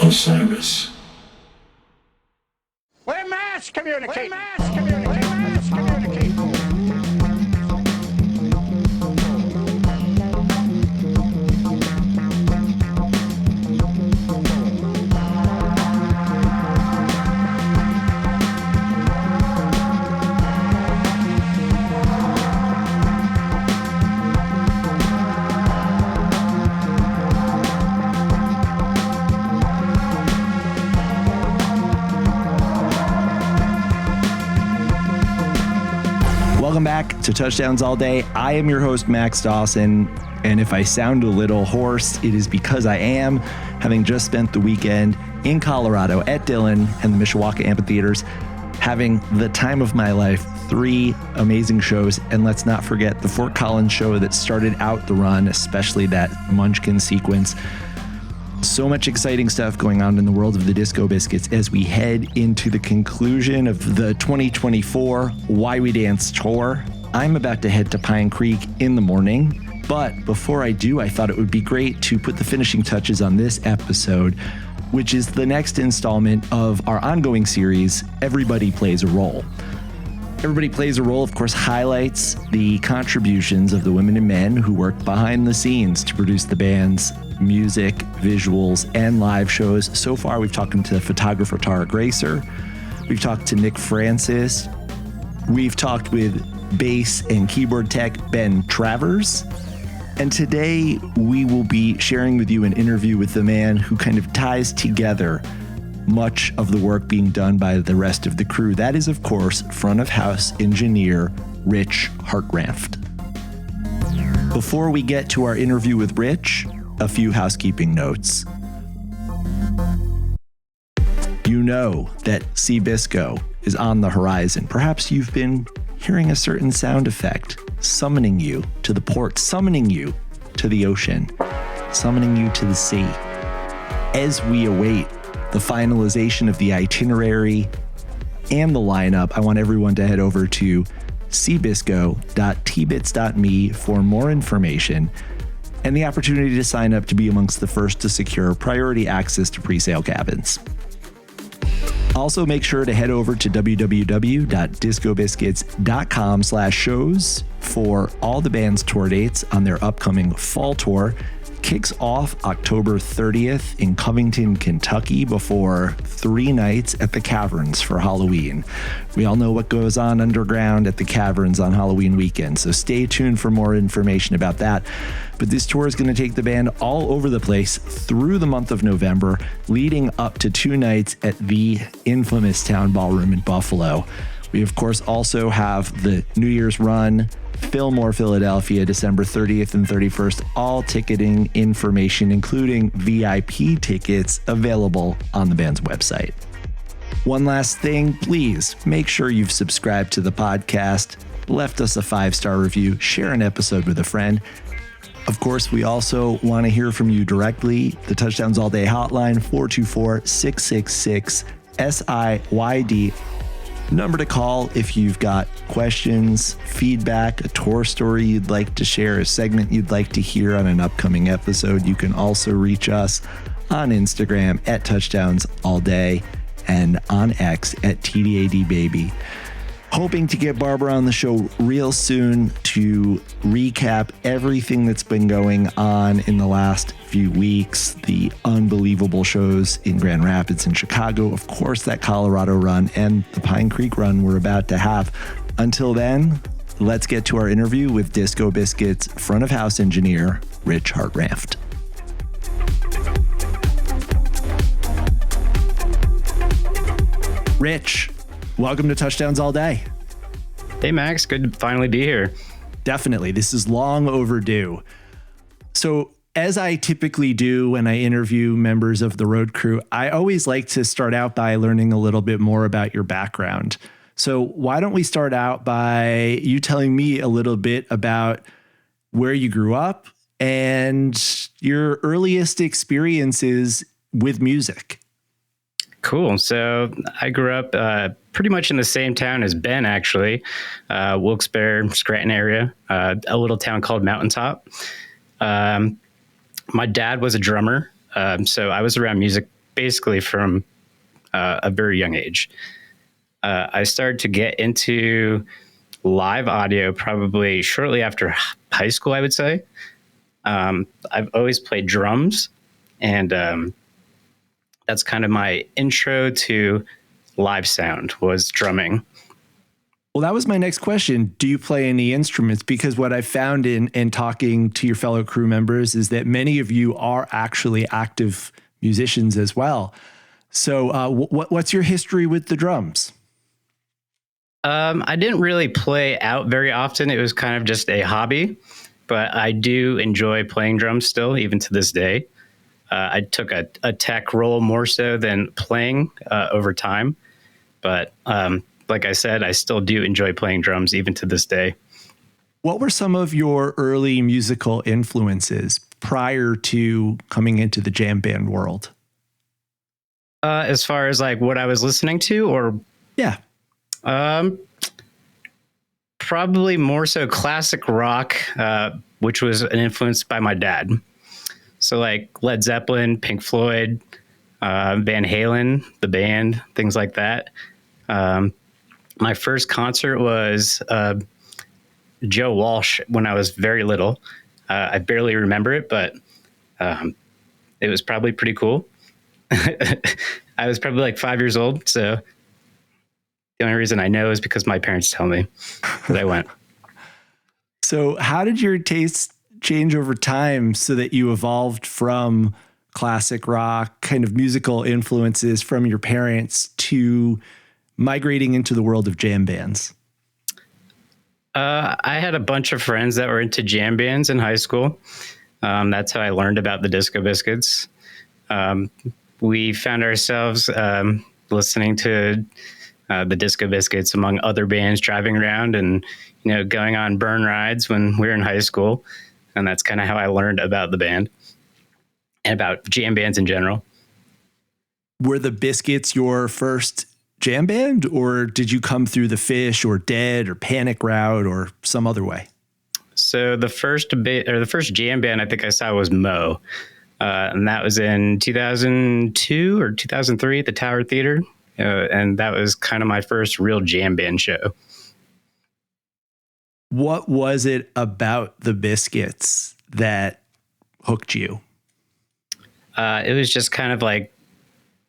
Osiris. We're mass communicating. We're mass communicating. Mass communicating. Welcome back to Touchdowns All Day. I am your host, Max Dawson, and if I sound a little hoarse, it is because I am, having just spent the weekend in Colorado at Dillon and the Mishawaka amphitheaters, having the time of my life. 3 amazing shows, and let's not forget the Fort Collins show that started out the run, especially that Munchkin sequence. So much exciting stuff going on in the world of the Disco Biscuits as we head into the conclusion of the 2024 Why We Dance tour. I'm about to head to Pine Creek in the morning, but before I do, I thought it would be great to put the finishing touches on this episode, which is the next installment of our ongoing series, Everybody Plays a Role. Everybody Plays a Role, of course, highlights the contributions of the women and men who worked behind the scenes to produce the band's music, visuals, and live shows. So far, we've talked to photographer Tara Gracer. We've talked to Nick Francis. We've talked with bass and keyboard tech Ben Travers. And today, we will be sharing with you an interview with the man who kind of ties together much of the work being done by the rest of the crew. That is, of course, front of house engineer Rich Hartranft. Before we get to our interview with Rich, a few housekeeping notes. You know that Seabisco is on the horizon. Perhaps you've been hearing a certain sound effect summoning you to the port, summoning you to the ocean, summoning you to the sea. As we await the finalization of the itinerary and the lineup, I want everyone to head over to seabisco.tbits.me for more information and the opportunity to sign up to be amongst the first to secure priority access to pre-sale cabins. Also, make sure to head over to www.discobiscuits.com/shows for all the band's tour dates on their upcoming fall tour. Kicks off October 30th in Covington, Kentucky, before 3 nights at the Caverns for Halloween. We all know what goes on underground at the Caverns on Halloween weekend, so stay tuned for more information about that. But this tour is going to take the band all over the place through the month of November, leading up to 2 nights at the infamous Town Ballroom in Buffalo. We, of course, also have the New Year's Run, Fillmore, Philadelphia, December 30th and 31st. All ticketing information, including VIP tickets, available on the band's website. One last thing, please make sure you've subscribed to the podcast, left us a 5-star review, share an episode with a friend. Of course, we also want to hear from you directly. The Touchdowns All Day hotline, 424-666-SIYD. Number to call if you've got questions, feedback, a tour story you'd like to share, a segment you'd like to hear on an upcoming episode. You can also reach us on Instagram at Touchdowns All Day and on X at TDADBaby. Hoping to get Barbara on the show real soon to recap everything that's been going on in the last few weeks. The unbelievable shows in Grand Rapids and Chicago, of course, that Colorado run, and the Pine Creek run we're about to have. Until then, let's get to our interview with Disco Biscuits front of house engineer, Rich Hartranft. Rich, welcome to Touchdowns All Day. Hey, Max. Good to finally be here. Definitely. This is long overdue. So, as I typically do when I interview members of the road crew, I always like to start out by learning a little bit more about your background. So why don't we start out by you telling me a little bit about where you grew up and your earliest experiences with music? Cool. So I grew up pretty much in the same town as Ben, actually, Wilkes-Barre, Scranton area, a little town called Mountaintop. My dad was a drummer. So I was around music basically from a very young age. I started to get into live audio probably shortly after high school, I would say. I've always played drums, and that's kind of my intro to live sound was drumming. Well, that was my next question. Do you play any instruments? Because what I found in talking to your fellow crew members is that many of you are actually active musicians as well. So what's your history with the drums? I didn't really play out very often. It was kind of just a hobby, but I do enjoy playing drums still, even to this day. I took a tech role more so than playing over time. But like I said, I still do enjoy playing drums even to this day. What were some of your early musical influences prior to coming into the jam band world? As far as like what I was listening to, or yeah, probably more so classic rock, which was an influence by my dad. So like Led Zeppelin, Pink Floyd, Van Halen, the band, things like that. My first concert was Joe Walsh when I was very little. I barely remember it, but it was probably pretty cool. I was probably like 5 years old, so the only reason I know is because my parents tell me that I went. So how did your tastes change over time so that you evolved from classic rock kind of musical influences from your parents to migrating into the world of jam bands? I had a bunch of friends that were into jam bands in high school. That's how I learned about the Disco Biscuits. We found ourselves listening to the Disco Biscuits among other bands, driving around and going on burn rides when we were in high school. And that's kind of how I learned about the band and about jam bands in general. Were the Biscuits your first jam band, or did you come through the Fish or Dead or Panic route or some other way? So the first jam band I think I saw was Mo, and that was in 2002 or 2003 at the Tower Theater, and that was kind of my first real jam band show. What was it about the Biscuits that hooked you? It was just kind of like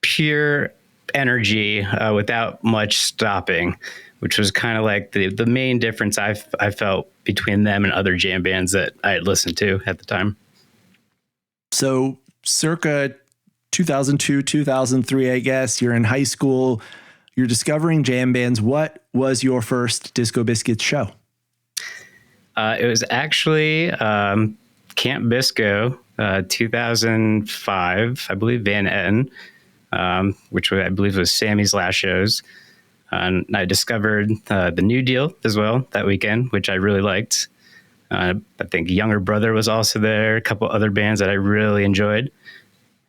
pure energy without much stopping, which was kind of like the main difference I felt between them and other jam bands that I had listened to at the time. So circa 2002, 2003, I guess, you're in high school, you're discovering jam bands. What was your first Disco Biscuits show? It was actually Camp Bisco, 2005, I believe, Van Etten, which I believe was Sammy's last shows. And I discovered the New Deal as well that weekend, which I really liked. I think Younger Brother was also there, a couple other bands that I really enjoyed.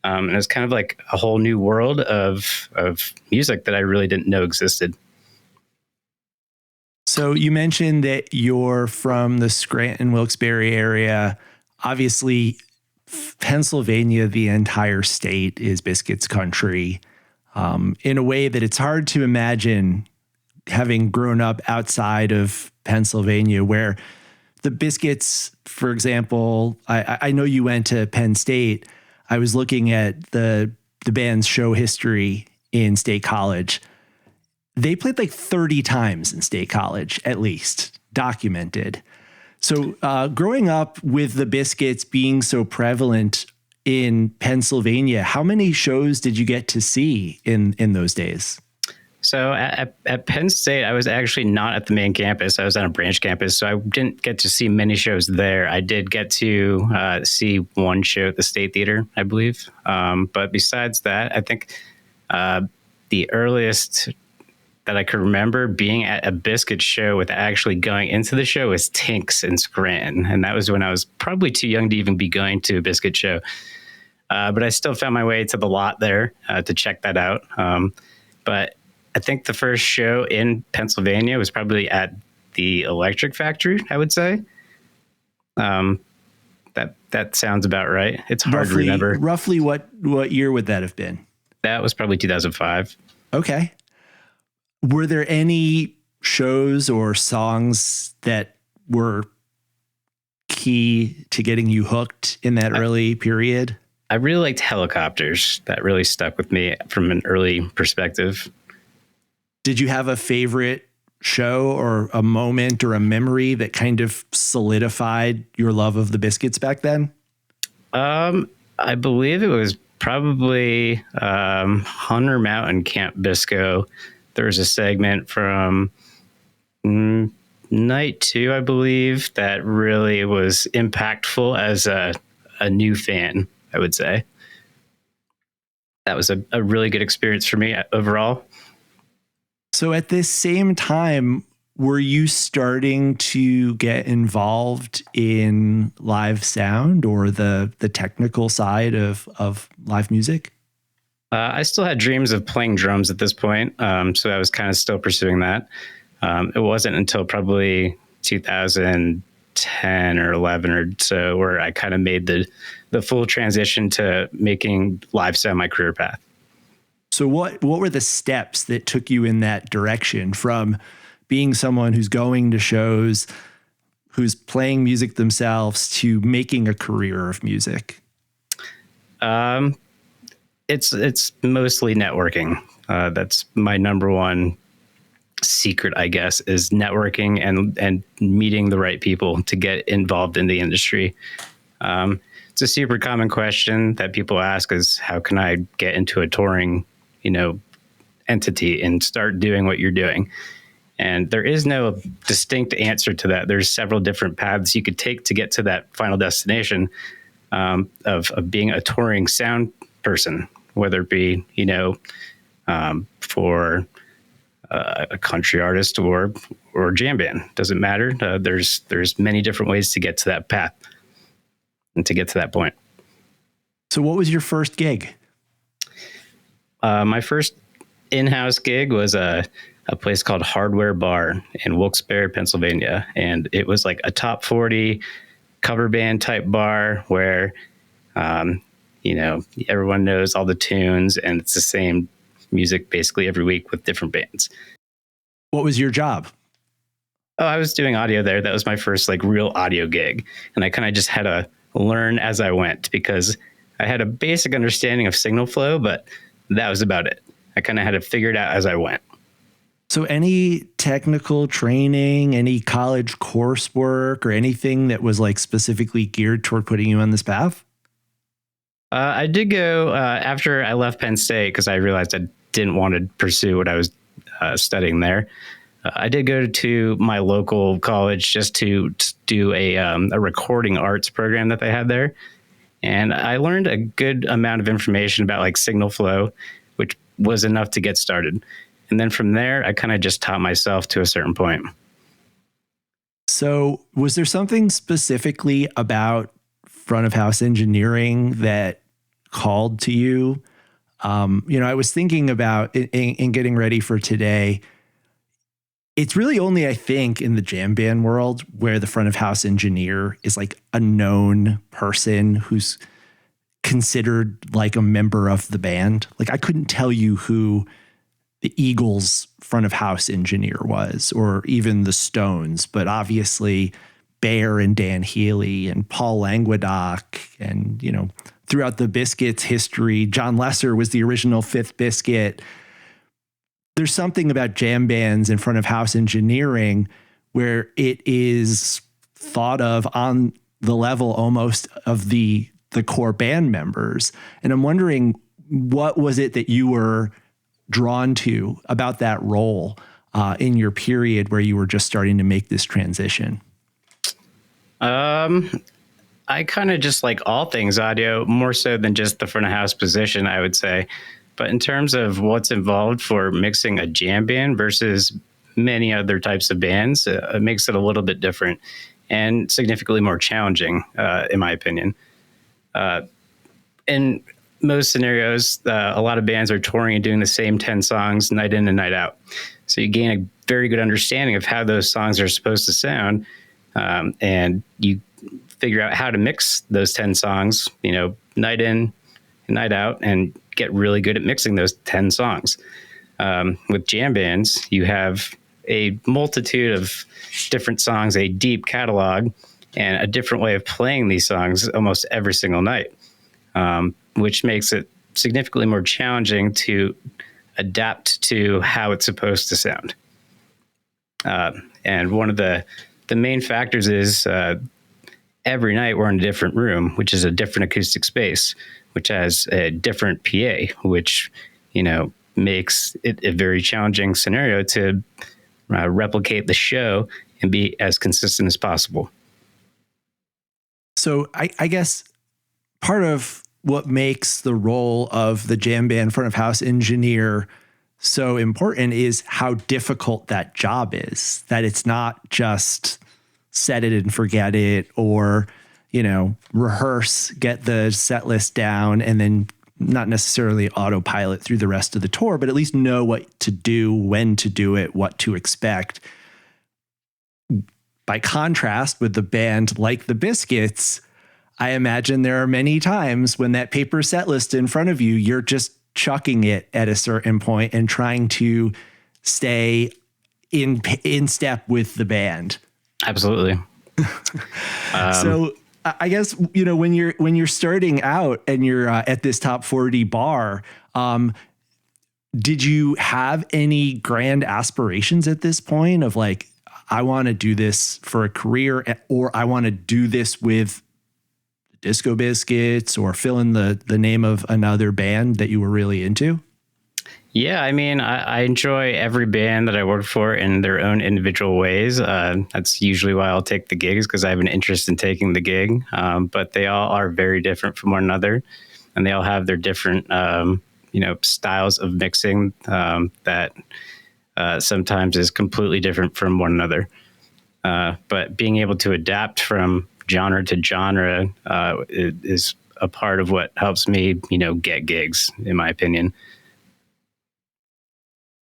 And it was kind of like a whole new world of music that I really didn't know existed. So you mentioned that you're from the Scranton, Wilkes-Barre area. Obviously, Pennsylvania, the entire state is Biscuits country, in a way that it's hard to imagine having grown up outside of Pennsylvania, where the Biscuits, for example, I know you went to Penn State. I was looking at the band's show history in State College. They played like 30 times in State College, at least, documented. So growing up with the Biscuits being so prevalent in Pennsylvania, how many shows did you get to see in those days? So at Penn State, I was actually not at the main campus. I was on a branch campus, so I didn't get to see many shows there. I did get to see one show at the State Theater, I believe. But besides that, I think the earliest that I could remember being at a Biscuit show with actually going into the show was Tinks in Scranton. And that was when I was probably too young to even be going to a Biscuit show. But I still found my way to the lot there to check that out. But I think the first show in Pennsylvania was probably at the Electric Factory, I would say. That That sounds about right. It's hard to remember. Roughly what year would that have been? That was probably 2005. Okay. Were there any shows or songs that were key to getting you hooked in that early period? I really liked Helicopters. That really stuck with me from an early perspective. Did you have a favorite show or a moment or a memory that kind of solidified your love of the Biscuits back then? I believe it was probably Hunter Mountain Camp Bisco. There was a segment from night 2, I believe, that really was impactful as a new fan, I would say. That was a really good experience for me overall. So at this same time, were you starting to get involved in live sound or the technical side of live music? I still had dreams of playing drums at this point, so I was kind of still pursuing that. It wasn't until probably 2010 or 11 or so where I kind of made the full transition to making live sound my career path. So what were the steps that took you in that direction from being someone who's going to shows, who's playing music themselves, to making a career of music? It's mostly networking. That's my number one secret, I guess, is networking and meeting the right people to get involved in the industry. It's a super common question that people ask is, how can I get into a touring, entity and start doing what you're doing? And there is no distinct answer to that. There's several different paths you could take to get to that final destination of being a touring sound person, whether it be, for a country artist or a jam band. Doesn't matter. There's many different ways to get to that path and to get to that point. So what was your first gig? My first in-house gig was a place called Hardware Bar in Wilkes-Barre, Pennsylvania. And it was like a top 40 cover band type bar where, everyone knows all the tunes and it's the same music basically every week with different bands. What was your job? Oh, I was doing audio there. That was my first real audio gig. And I kind of just had to learn as I went because I had a basic understanding of signal flow, but that was about it. I kind of had to figure it out as I went. So any technical training, any college coursework or anything that was specifically geared toward putting you on this path? I did go after I left Penn State because I realized I didn't want to pursue what I was studying there. I did go to my local college just to do a recording arts program that they had there. And I learned a good amount of information about signal flow, which was enough to get started. And then from there, I kind of just taught myself to a certain point. So was there something specifically about front of house engineering that called to you? I was thinking about in getting ready for today. It's really only, I think, in the jam band world where the front of house engineer is a known person who's considered a member of the band. I couldn't tell you who the Eagles front of house engineer was, or even the Stones, but obviously Bear and Dan Healy and Paul Languedoc and, throughout the Biscuits history, John Lesser was the original Fifth Biscuit. There's something about jam bands and front of house engineering where it is thought of on the level almost of the core band members. And I'm wondering, what was it that you were drawn to about that role in your period where you were just starting to make this transition? I kind of just like all things audio, more so than just the front of house position, I would say. But in terms of what's involved for mixing a jam band versus many other types of bands, it makes it a little bit different and significantly more challenging, in my opinion. In most scenarios, a lot of bands are touring and doing the same 10 songs night in and night out. So you gain a very good understanding of how those songs are supposed to sound. And you figure out how to mix those 10 songs, night in and night out, and get really good at mixing those 10 songs. With jam bands, you have a multitude of different songs, a deep catalog, and a different way of playing these songs almost every single night, which makes it significantly more challenging to adapt to how it's supposed to sound. And one of the main factors is every night we're in a different room, which is a different acoustic space, which has a different PA, which, makes it a very challenging scenario to replicate the show and be as consistent as possible. So I guess part of what makes the role of the jam band front of house engineer so important is how difficult that job is, that it's not just set it and forget it, or, rehearse, get the set list down, and then not necessarily autopilot through the rest of the tour, but at least know what to do, when to do it, what to expect. By contrast with the band like the Biscuits, I imagine there are many times when that paper set list in front of you, you're just chucking it at a certain point and trying to stay in step with the band. Absolutely. So I guess, when you're starting out and you're at this top 40 bar, did you have any grand aspirations at this point of like, I want to do this for a career, or I want to do this with Disco Biscuits, or fill in the name of another band that you were really into? Yeah, I mean, I enjoy every band that I work for in their own individual ways. That's usually why I'll take the gigs, because I have an interest in taking the gig. But they all are very different from one another, and they all have their different, styles of mixing that sometimes is completely different from one another. But being able to adapt from genre to genre is a part of what helps me, get gigs, in my opinion.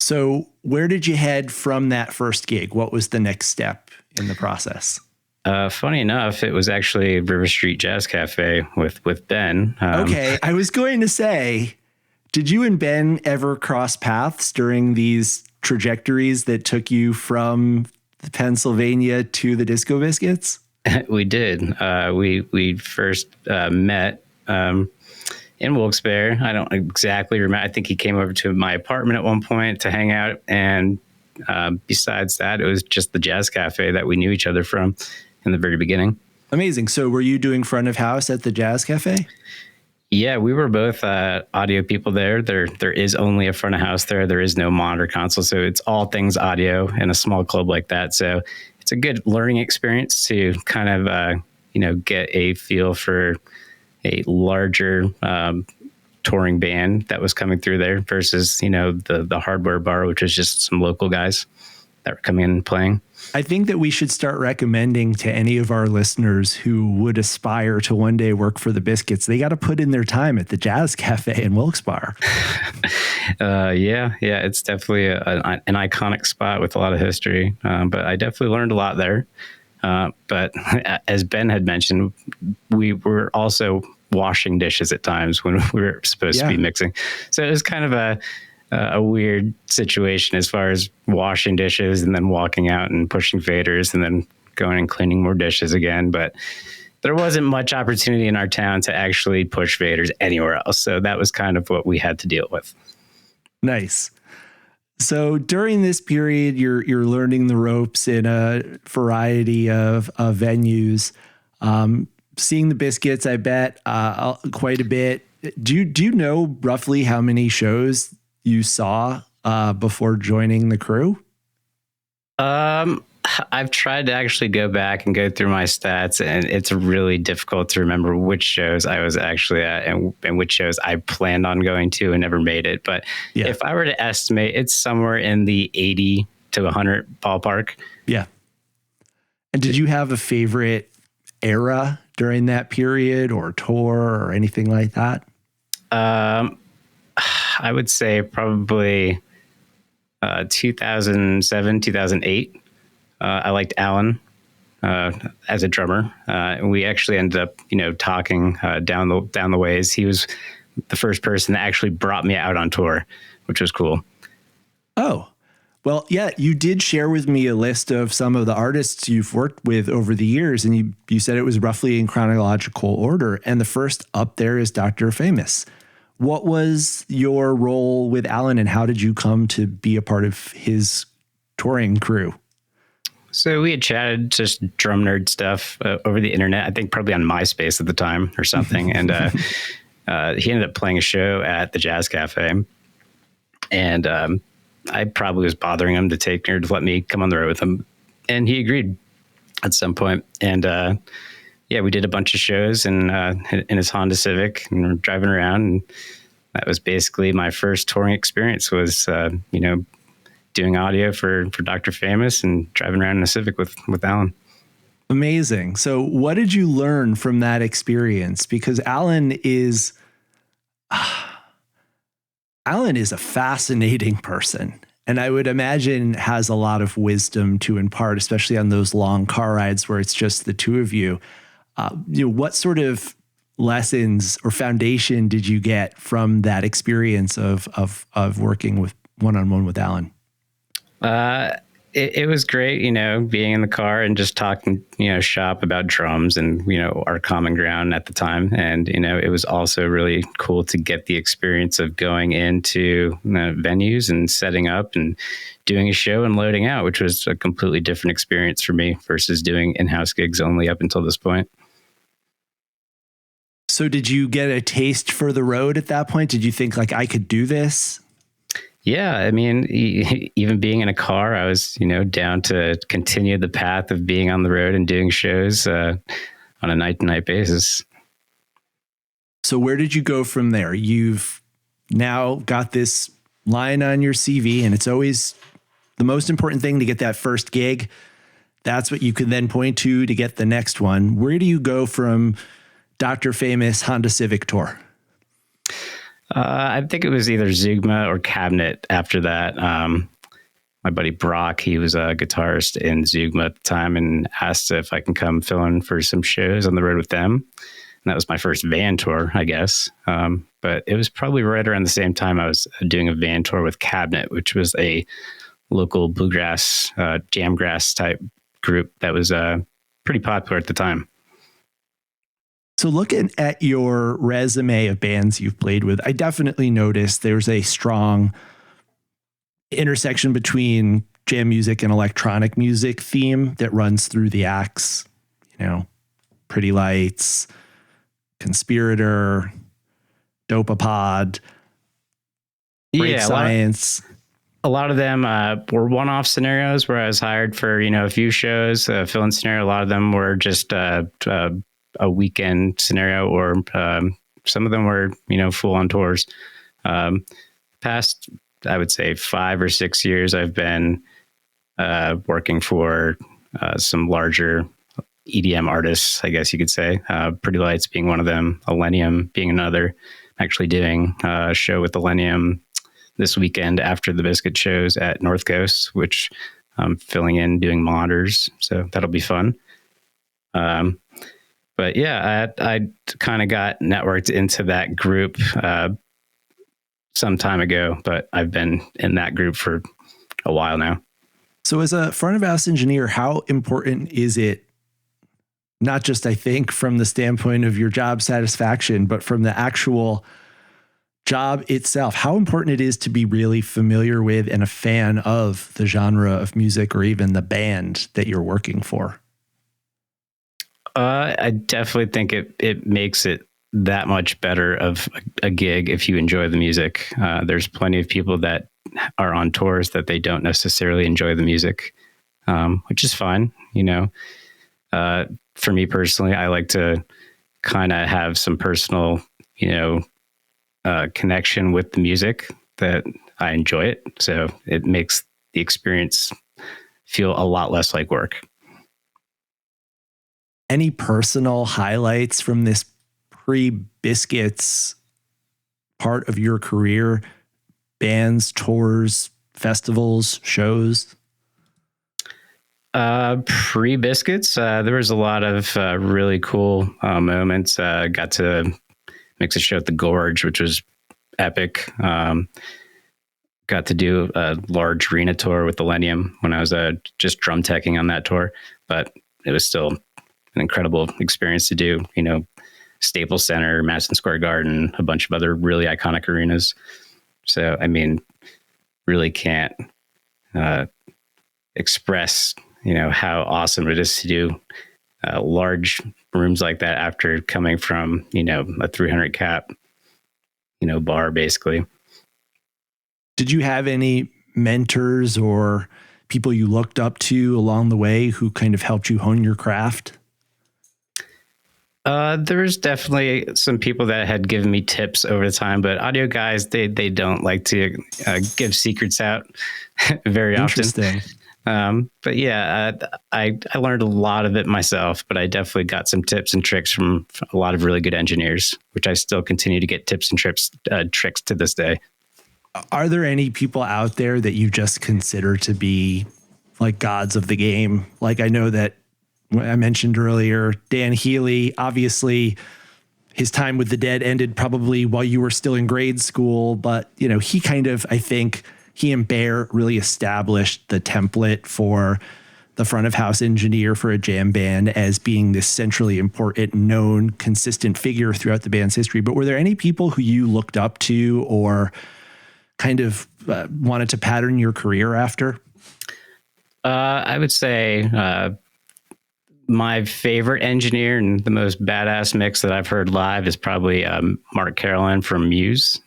So where did you head from that first gig? What was the next step in the process? Funny enough, it was actually River Street Jazz Cafe with Ben. Okay, I was going to say, did you and Ben ever cross paths during these trajectories that took you from Pennsylvania to the Disco Biscuits? We did. We first met in Wilkes-Barre. I don't exactly remember. I think he came over to my apartment at one point to hang out. And besides that, it was just the Jazz Cafe that we knew each other from in the very beginning. Amazing. So were you doing front of house at the Jazz Cafe? Yeah, we were both audio people there. There is only a front of house there. There is no monitor console. So it's all things audio in a small club like that. So it's a good learning experience to kind of, get a feel for a larger touring band that was coming through there versus, the hardware bar, which was just some local guys that were coming in and playing. I think that we should start recommending to any of our listeners who would aspire to one day work for the Biscuits, they got to put in their time at the Jazz Cafe in Wilkes-Barre. Yeah, it's definitely an iconic spot with a lot of history. But I definitely learned a lot there. But as Ben had mentioned, we were also washing dishes at times when we were supposed to be mixing. So it was kind of a weird situation as far as washing dishes and then walking out and pushing faders and then going and cleaning more dishes again. But there wasn't much opportunity in our town to actually push faders anywhere else. So that was kind of what we had to deal with. Nice. So during this period, you're learning the ropes in a variety of venues, seeing the Biscuits, I bet, quite a bit. Do you know roughly how many shows you saw before joining the crew? I've tried to actually go back and go through my stats, and it's really difficult to remember which shows I was actually at and which shows I planned on going to and never made it. But if I were to estimate, it's somewhere in the 80 to 100 ballpark. Yeah. And did you have a favorite era during that period or tour or anything like that? I would say probably 2007, 2008. I liked Alan. as a drummer. And we actually ended up, talking down the ways. He was the first person that actually brought me out on tour, which was cool. Oh, well, yeah, you did share with me a list of some of the artists you've worked with over the years, and you said it was roughly in chronological order. And the first up there is Dr. Famous. What was your role with Alan, and how did you come to be a part of his touring crew? So we had chatted just drum nerd stuff over the internet, I think probably on MySpace at the time or something. And he ended up playing a show at the Jazz Cafe. And I probably was bothering him to let me come on the road with him. And he agreed at some point. And we did a bunch of shows in his Honda Civic, and we're driving around. And that was basically my first touring experience was, doing audio for Dr. Famous and driving around in a Civic with Alan. Amazing. So what did you learn from that experience? Because Alan is a fascinating person, and I would imagine has a lot of wisdom to impart, especially on those long car rides where it's just the two of you. What sort of lessons or foundation did you get from that experience of working with one-on-one with Alan? It was great, being in the car and just talking, shop about drums and, our common ground at the time. And, it was also really cool to get the experience of going into venues and setting up and doing a show and loading out, which was a completely different experience for me versus doing in-house gigs only up until this point. So did you get a taste for the road at that point? Did you think like I could do this? Yeah, I mean, even being in a car, I was, down to continue the path of being on the road and doing shows on a night-to-night basis. So where did you go from there? You've now got this line on your CV, and it's always the most important thing to get that first gig. That's what you can then point to get the next one. Where do you go from Dr. Famous Honda Civic tour? I think it was either Zugma or Cabinet after that. My buddy Brock, he was a guitarist in Zugma at the time and asked if I can come fill in for some shows on the road with them. And that was my first van tour, I guess. But it was probably right around the same time I was doing a van tour with Cabinet, which was a local bluegrass, jamgrass type group that was pretty popular at the time. So looking at your resume of bands you've played with, I definitely noticed there's a strong intersection between jam music and electronic music theme that runs through the acts. Pretty Lights, Conspirator, Dopapod, Break Science. A lot of them were one-off scenarios where I was hired for, a few shows, fill-in scenario. A lot of them were just a weekend scenario, or some of them were, full on tours. Past, I would say 5 or 6 years, I've been working for some larger EDM artists, I guess you could say. Pretty Lights being one of them, Millennium being another. I'm actually doing a show with Millennium this weekend after the Biscuit shows at North Coast, which I'm filling in doing monitors. So that'll be fun. But yeah, I kind of got networked into that group some time ago, but I've been in that group for a while now. So as a front of house engineer, how important is it, not just, I think, from the standpoint of your job satisfaction, but from the actual job itself, how important it is to be really familiar with and a fan of the genre of music or even the band that you're working for? I definitely think it makes it that much better of a gig if you enjoy the music. There's plenty of people that are on tours that they don't necessarily enjoy the music, which is fine. For me personally, I like to kind of have some personal, connection with the music that I enjoy it. So it makes the experience feel a lot less like work. Any personal highlights from this pre-Biscuits part of your career? Bands, tours, festivals, shows? Pre-biscuits, there was a lot of really cool moments. Got to mix a show at the Gorge, which was epic. Got to do a large arena tour with Millennium when I was just drum teching on that tour, but it was still an incredible experience to do. Staples Center, Madison Square Garden, a bunch of other really iconic arenas. So, I mean, really can't express, how awesome it is to do large rooms like that after coming from, a 300 cap, bar basically. Did you have any mentors or people you looked up to along the way who kind of helped you hone your craft? There's definitely some people that had given me tips over the time, but audio guys, they don't like to give secrets out very often. Interesting. But yeah, I learned a lot of it myself, but I definitely got some tips and tricks from a lot of really good engineers, which I still continue to get tips and tricks to this day. Are there any people out there that you just consider to be like gods of the game? Like, I know that I mentioned earlier, Dan Healy, obviously his time with the Dead ended probably while you were still in grade school, but he kind of, I think he and Bear really established the template for the front of house engineer for a jam band as being this centrally important, known, consistent figure throughout the band's history. But were there any people who you looked up to or kind of wanted to pattern your career after? I would say my favorite engineer and the most badass mix that I've heard live is probably Mark Carolan from Muse.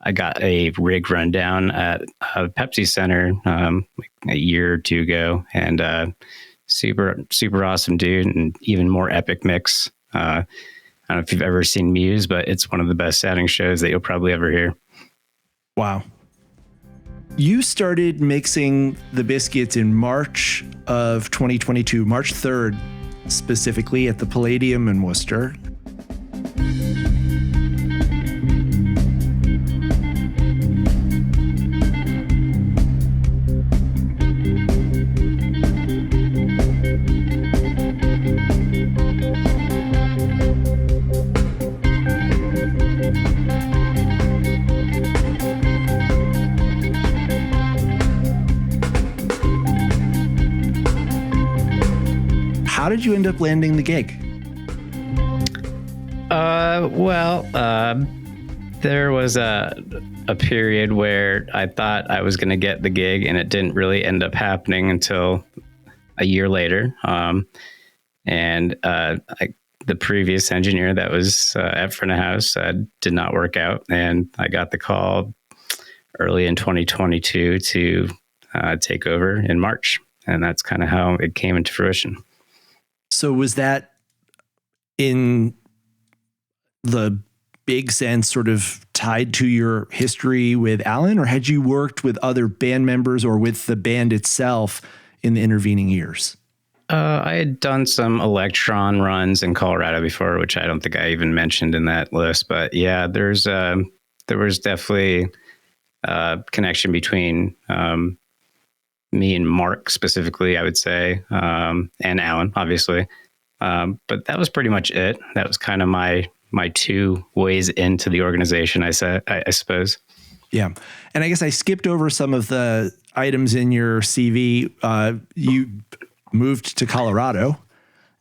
I got a rig rundown at Pepsi Center like a year or two ago, and super awesome dude, and even more epic mix. I don't know if you've ever seen Muse, but it's one of the best sounding shows that you'll probably ever hear. Wow. You started mixing the biscuits in March of 2022, March 3rd, specifically at the Palladium in Worcester. How did you end up landing the gig? There was a period where I thought I was going to get the gig, and it didn't really end up happening until a year later. The previous engineer that was at front of house did not work out, and I got the call early in 2022 to take over in March, and that's kind of how it came into fruition. So was that in the big sense sort of tied to your history with Alan, or had you worked with other band members or with the band itself in the intervening years? I had done some Electron runs in Colorado before, which I don't think I even mentioned in that list. But yeah, there was definitely a connection between me and Mark specifically, I would say, and Alan, obviously. But that was pretty much it. That was kind of my two ways into the organization, I suppose. Yeah. And I guess I skipped over some of the items in your CV. You moved to Colorado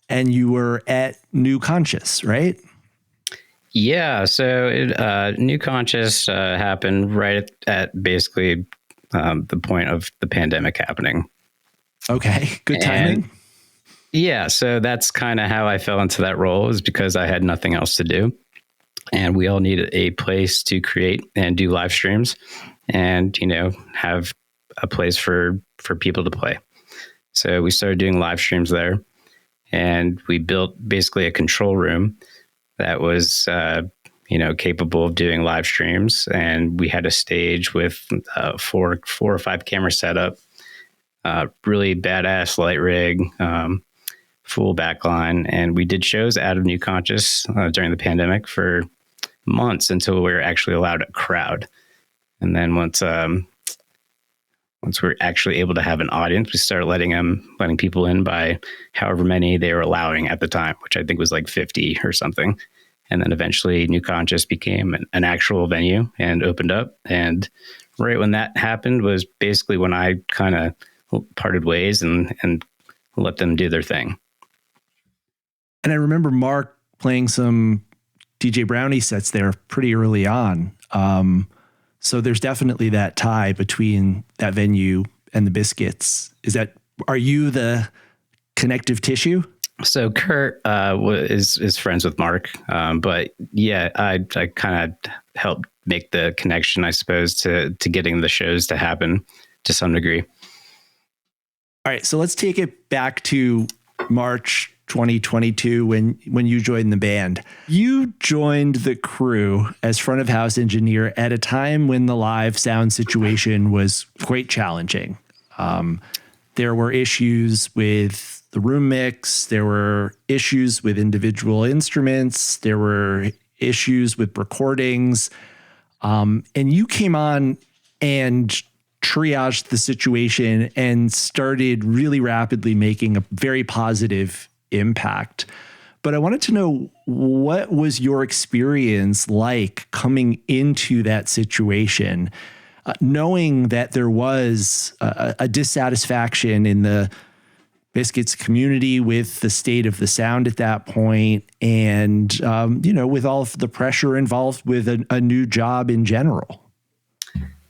and you were at New Conscious, right? Yeah. So New Conscious happened right at basically the point of the pandemic happening. Okay. Good timing. And yeah. So that's kind of how I fell into that role, is because I had nothing else to do. And we all needed a place to create and do live streams and, have a place for people to play. So we started doing live streams there, and we built basically a control room that was, capable of doing live streams. And we had a stage with 4 or 5 camera setup, really badass light rig, full backline. And we did shows out of New Conscious during the pandemic for months until we were actually allowed a crowd. And then once once we're actually able to have an audience, we started letting people in by however many they were allowing at the time, which I think was like 50 or something. And then eventually NewCon just became an actual venue and opened up. And right when that happened was basically when I kind of parted ways and let them do their thing. And I remember Mark playing some DJ Brownie sets there pretty early on. So there's definitely that tie between that venue and the Biscuits. Are you the connective tissue? So Kurt is friends with Mark, but yeah, I kind of helped make the connection, I suppose, to getting the shows to happen to some degree. All right, so let's take it back to March 2022 when you joined the band. You joined the crew as front of house engineer at a time when the live sound situation was quite challenging. There were issues with the room mix. There were issues with individual instruments. There were issues with recordings. And you came on and triaged the situation and started really rapidly making a very positive impact. But I wanted to know, what was your experience like coming into that situation, knowing that there was a dissatisfaction in the Biscuits community with the state of the sound at that point, and with all of the pressure involved with a new job in general?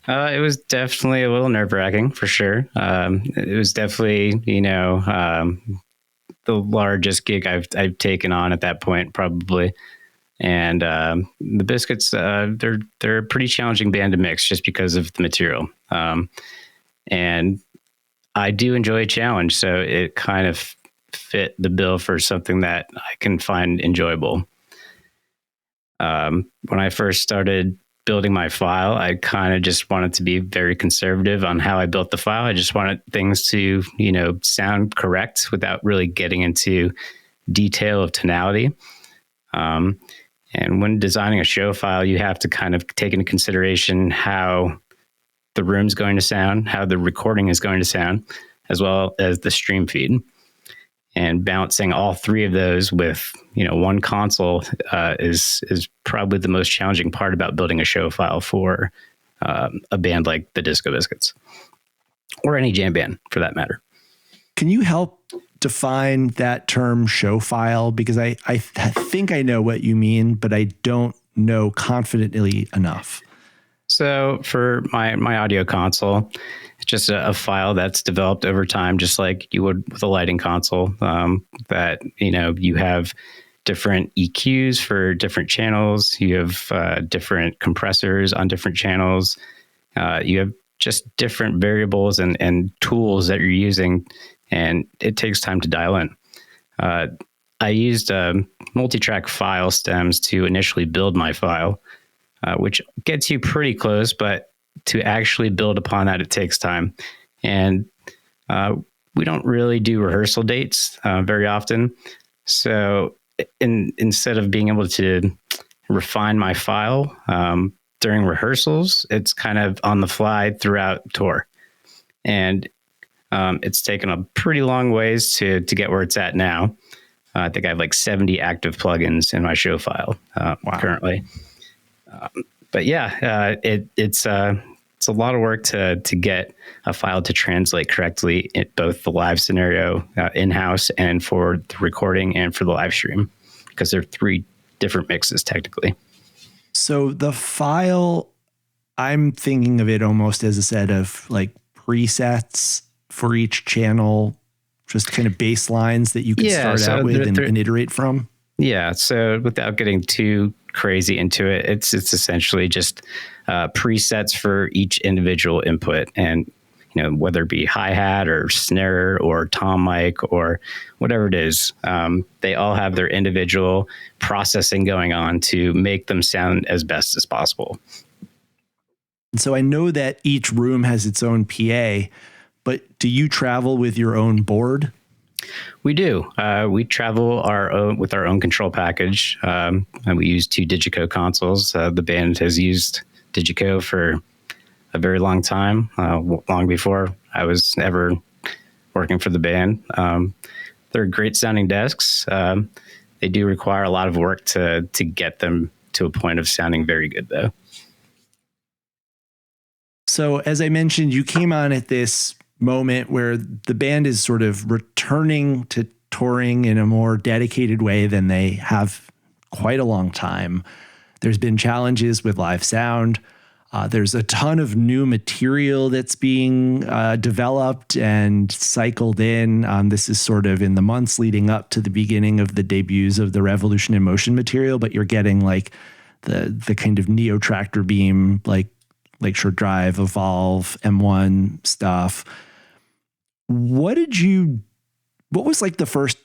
It was definitely a little nerve-wracking for sure. It was definitely, the largest gig I've taken on at that point, probably. And the Biscuits, they're a pretty challenging band to mix just because of the material. And I do enjoy a challenge, so it kind of fit the bill for something that I can find enjoyable. When I first started building my file, I kind of just wanted to be very conservative on how I built the file. I just wanted things to, sound correct without really getting into detail of tonality. And when designing a show file, you have to kind of take into consideration how the room's going to sound, how the recording is going to sound, as well as the stream feed. And balancing all three of those with, one console is probably the most challenging part about building a show file for a band like the Disco Biscuits, or any jam band for that matter. Can you help define that term show file? Because I think I know what you mean, but I don't know confidently enough. So for my audio console, it's just a file that's developed over time, just like you would with a lighting console, that, you have different EQs for different channels. You have different compressors on different channels. You have just different variables and tools that you're using, and it takes time to dial in. I used multi-track file stems to initially build my file, which gets you pretty close, but to actually build upon that, it takes time. And we don't really do rehearsal dates very often. So instead of being able to refine my file during rehearsals, it's kind of on the fly throughout tour. And it's taken a pretty long ways to get where it's at now. I think I have like 70 active plugins in my show file currently. But yeah, it's a lot of work to get a file to translate correctly in both the live scenario in-house and for the recording and for the live stream, because there are three different mixes technically. So the file, I'm thinking of it almost as a set of like presets for each channel, just kind of baselines that you can start out with and iterate from. Yeah. So without getting too crazy into it, it's essentially just presets for each individual input, and whether it be hi-hat or snare or tom mic or whatever it is, they all have their individual processing going on to make them sound as best as possible. And so I know that each room has its own PA, but do you travel with your own board? We do. We travel with our own control package, and we use two Digico consoles. The band has used Digico for a very long time, long before I was ever working for the band. They're great sounding desks. They do require a lot of work to get them to a point of sounding very good, though. So, as I mentioned, you came on at this moment where the band is sort of returning to touring in a more dedicated way than they have quite a long time. There's been challenges with live sound. There's a ton of new material that's being developed and cycled in. This is sort of in the months leading up to the beginning of the debuts of the Revolution in Motion material, but you're getting like the kind of Neo Tractor Beam, like Lakeshore Drive, Evolve, M1 stuff. What was like the first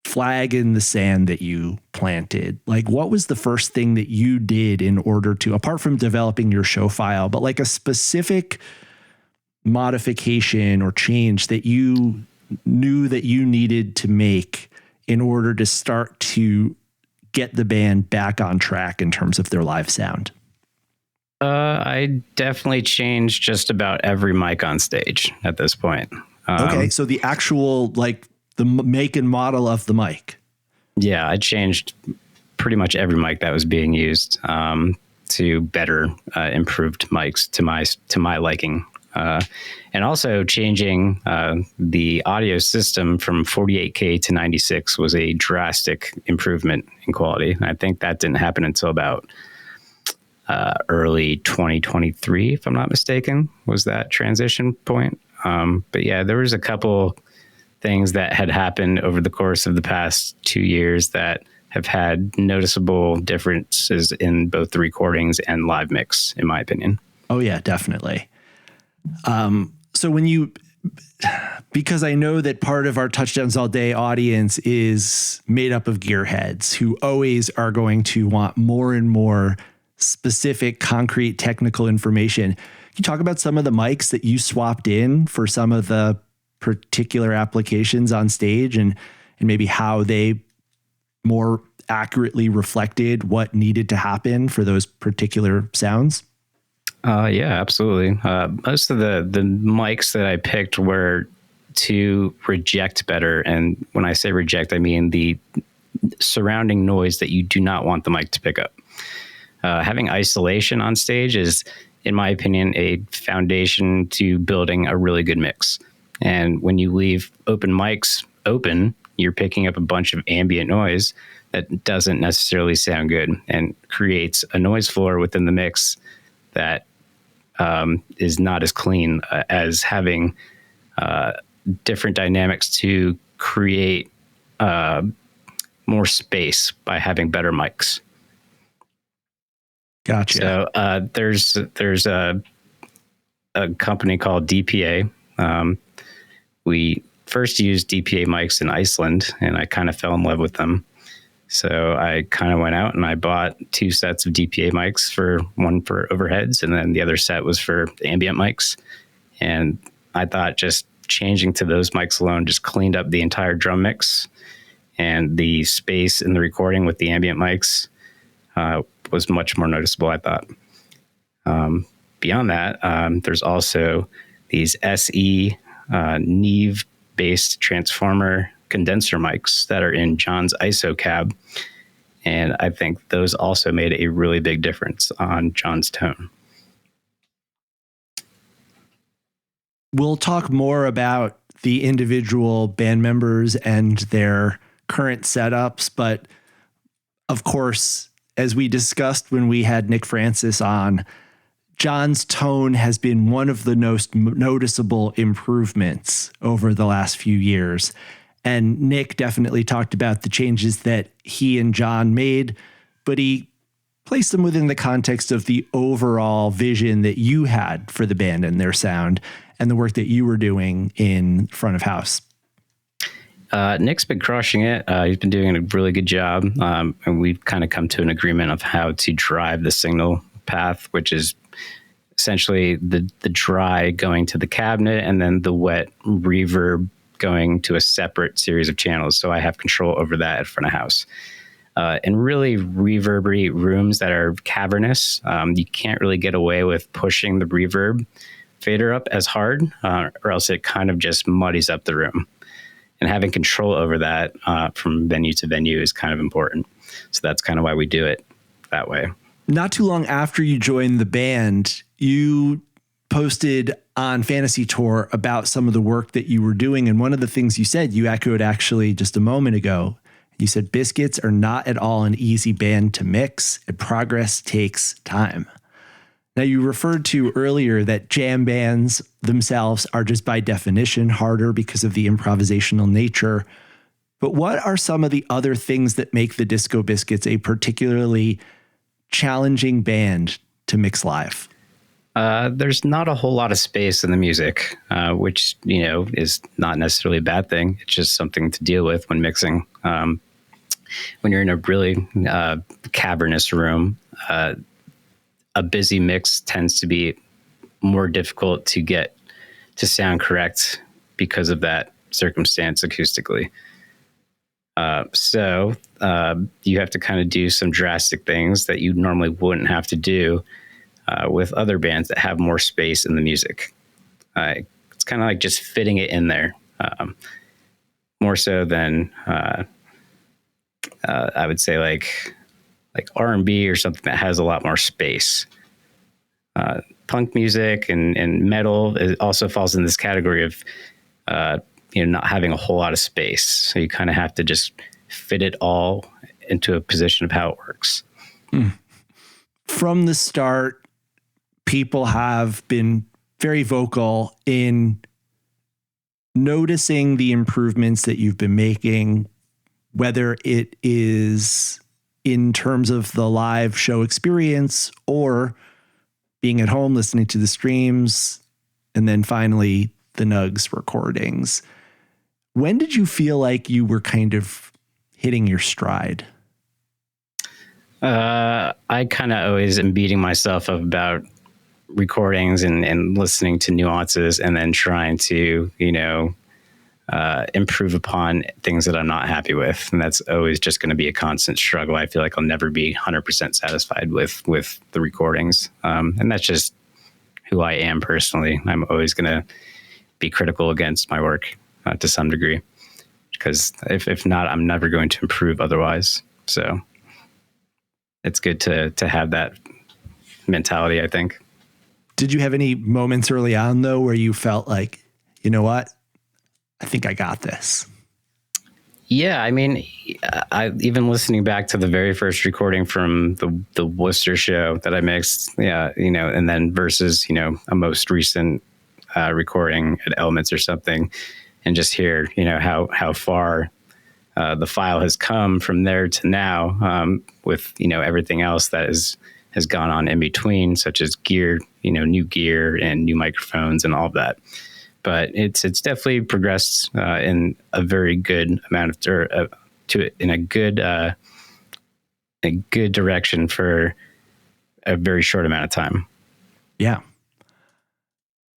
flag in the sand that you planted? Like, what was the first thing that you did in order to, apart from developing your show file, but like a specific modification or change that you knew that you needed to make in order to start to get the band back on track in terms of their live sound? I definitely changed just about every mic on stage at this point. Okay, so the actual, like, the make and model of the mic. Yeah, I changed pretty much every mic that was being used to better improved mics to my liking. And also changing the audio system from 48K to 96 was a drastic improvement in quality. And I think that didn't happen until about early 2023, if I'm not mistaken, was that transition point. But yeah, there was a couple things that had happened over the course of the past 2 years that have had noticeable differences in both the recordings and live mix, in my opinion. Oh yeah, definitely. So because I know that part of our Touchdowns All Day audience is made up of gearheads who always are going to want more and more specific, concrete, technical information. Can you talk about some of the mics that you swapped in for some of the particular applications on stage and maybe how they more accurately reflected what needed to happen for those particular sounds? Yeah, absolutely. Most of the mics that I picked were to reject better. And when I say reject, I mean the surrounding noise that you do not want the mic to pick up. Having isolation on stage is, in my opinion, a foundation to building a really good mix. And when you leave open mics open, you're picking up a bunch of ambient noise that doesn't necessarily sound good and creates a noise floor within the mix that is not as clean as having different dynamics to create more space by having better mics. Gotcha. So there's a company called DPA. We first used DPA mics in Iceland, and I kind of fell in love with them. So I kind of went out and I bought 2 sets of DPA mics, one for overheads, and then the other set was for ambient mics. And I thought just changing to those mics alone just cleaned up the entire drum mix, and the space in the recording with the ambient mics was much more noticeable, I thought. Beyond that, there's also these SE Neve-based transformer condenser mics that are in John's ISO cab. And I think those also made a really big difference on John's tone. We'll talk more about the individual band members and their current setups, but of course, as we discussed when we had Nick Francis on, John's tone has been one of the most noticeable improvements over the last few years. And Nick definitely talked about the changes that he and John made, but he placed them within the context of the overall vision that you had for the band and their sound and the work that you were doing in front of house. Nick's been crushing it. He's been doing a really good job. And we've kind of come to an agreement of how to drive the signal path, which is essentially the dry going to the cabinet and then the wet reverb going to a separate series of channels. So I have control over that at front of house. in really reverberate rooms that are cavernous. You can't really get away with pushing the reverb fader up as hard, or else it kind of just muddies up the room. And having control over that from venue to venue is kind of important. So that's kind of why we do it that way. Not too long after you joined the band, you posted on Fantasy Tour about some of the work that you were doing. And one of the things you said, you echoed actually just a moment ago. You said, Biscuits are not at all an easy band to mix, and progress takes time. Now, you referred to earlier that jam bands themselves are just by definition harder because of the improvisational nature. But what are some of the other things that make the Disco Biscuits a particularly challenging band to mix live? There's not a whole lot of space in the music, which, is not necessarily a bad thing. It's just something to deal with when mixing. When you're in a really cavernous room, a busy mix tends to be more difficult to get to sound correct because of that circumstance acoustically. So you have to kind of do some drastic things that you normally wouldn't have to do with other bands that have more space in the music. It's kind of like just fitting it in there, more so than I would say like R&B or something that has a lot more space. Punk music and metal also falls in this category of not having a whole lot of space. So you kind of have to just fit it all into a position of how it works. From the start, people have been very vocal in noticing the improvements that you've been making, whether it is in terms of the live show experience or being at home listening to the streams, and then finally the Nugs recordings. When did you feel like you were kind of hitting your stride? I kind of always am beating myself up about recordings and listening to nuances and then trying to, improve upon things that I'm not happy with. And that's always just going to be a constant struggle. I feel like I'll never be 100% satisfied with the recordings. And that's just who I am personally. I'm always going to be critical against my work to some degree, because if not, I'm never going to improve otherwise. So it's good to have that mentality, I think. Did you have any moments early on, though, where you felt like, you know what? I think I got this. Yeah, I mean, I even listening back to the very first recording from the Worcester show that I mixed, and then versus, a most recent recording at Elements or something, and just hear, how far the file has come from there to now, with, everything else that has gone on in between, such as gear, new gear and new microphones and all of that. But it's definitely progressed in a very good amount of, in a good direction for a very short amount of time. Yeah.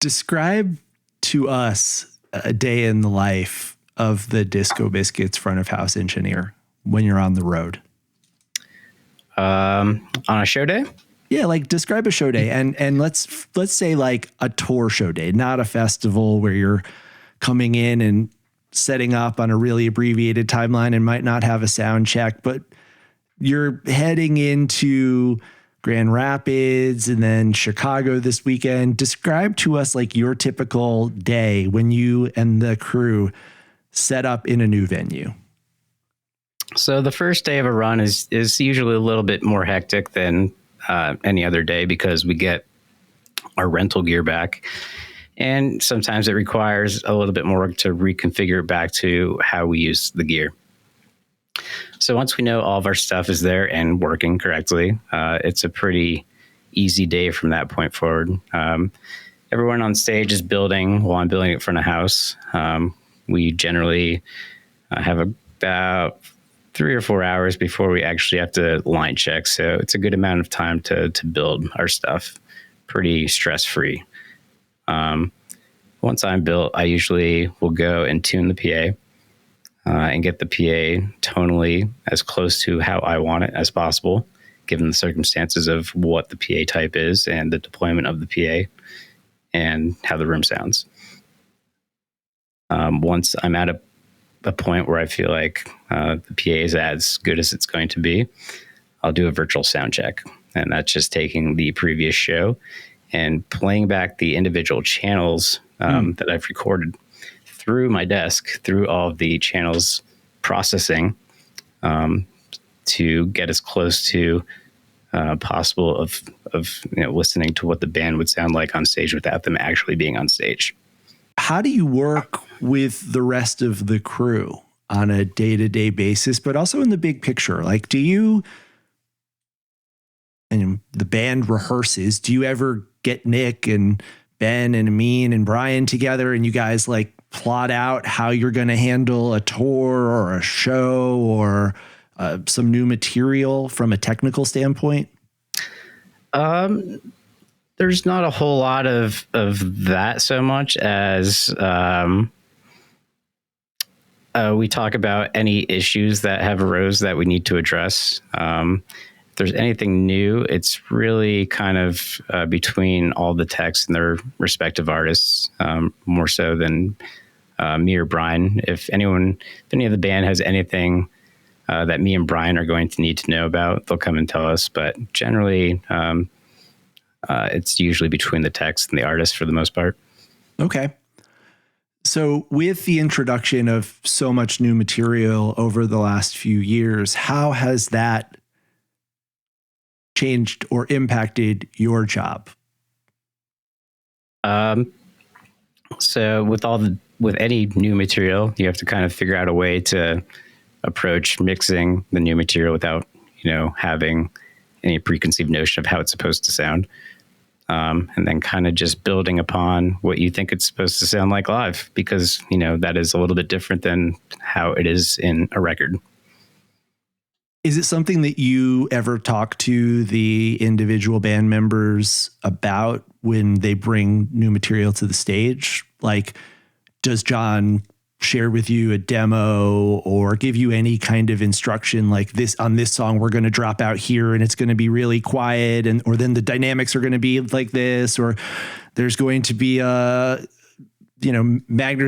Describe to us a day in the life of the Disco Biscuits front of house engineer when you're on the road. On a show day? Yeah, like describe a show day, and let's say like a tour show day, not a festival where you're coming in and setting up on a really abbreviated timeline and might not have a sound check, but you're heading into Grand Rapids and then Chicago this weekend. Describe to us like your typical day when you and the crew set up in a new venue. So the first day of a run is usually a little bit more hectic than any other day, because we get our rental gear back, and sometimes it requires a little bit more to reconfigure it back to how we use the gear. So once we know all of our stuff is there and working correctly, it's a pretty easy day from that point forward. Everyone on stage is building while I'm building it front of house. We generally have about 3 or 4 hours before we actually have to line check. So it's a good amount of time to build our stuff pretty stress-free. Once I'm built, I usually will go and tune the PA. and get the PA tonally as close to how I want it as possible, given the circumstances of what the PA type is and the deployment of the PA and how the room sounds. Once I'm at a point where I feel like the PA is as good as it's going to be, I'll do a virtual sound check. And that's just taking the previous show and playing back the individual channels that I've recorded through my desk, through all of the channels processing, to get as close to possible of listening to what the band would sound like on stage without them actually being on stage. How do you work with the rest of the crew on a day-to-day basis, but also in the big picture? Like, and the band rehearses, do you ever get Nick and Ben and Amin and Brian together and you guys like plot out how you're going to handle a tour or a show or some new material from a technical standpoint? There's not a whole lot of that so much as we talk about any issues that have arose that we need to address. If there's anything new, it's really kind of between all the techs and their respective artists, more so than me or Brian. If any of the band has anything that me and Brian are going to need to know about, they'll come and tell us. But generally, it's usually between the techs and the artists for the most part. Okay. So with the introduction of so much new material over the last few years, how has that changed or impacted your job? So with any new material, you have to kind of figure out a way to approach mixing the new material without, having any preconceived notion of how it's supposed to sound. And then kind of just building upon what you think it's supposed to sound like live, because, that is a little bit different than how it is in a record. Is it something that you ever talk to the individual band members about when they bring new material to the stage? Like, does John share with you a demo or give you any kind of instruction like this on this song, we're going to drop out here and it's going to be really quiet, and or then the dynamics are going to be like this, or there's going to be Magner's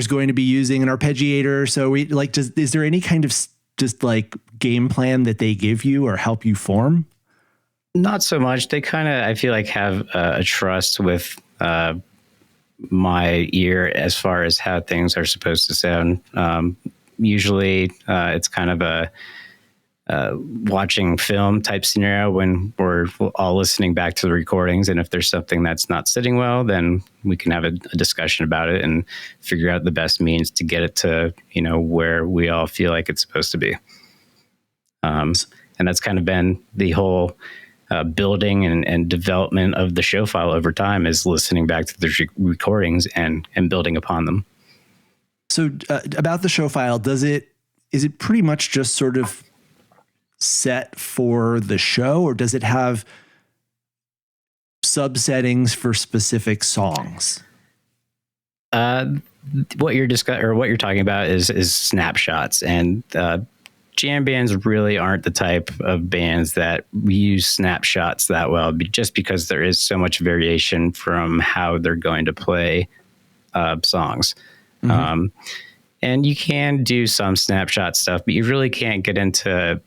going to be using an arpeggiator. So we like, is there any kind of just like game plan that they give you or help you form? Not so much. They kind of, I feel like, have a trust with my ear as far as how things are supposed to sound. Usually it's kind of a watching film type scenario when we're all listening back to the recordings. And if there's something that's not sitting well, then we can have a discussion about it and figure out the best means to get it to, where we all feel like it's supposed to be. And that's kind of been the whole building and development of the show file over time, is listening back to the recordings and building upon them. So about the show file, is it pretty much just sort of set for the show, or does it have subsettings for specific songs? What you're talking about is snapshots, and jam bands really aren't the type of bands that use snapshots that well, just because there is so much variation from how they're going to play songs. Mm-hmm. And you can do some snapshot stuff, but you really can't get into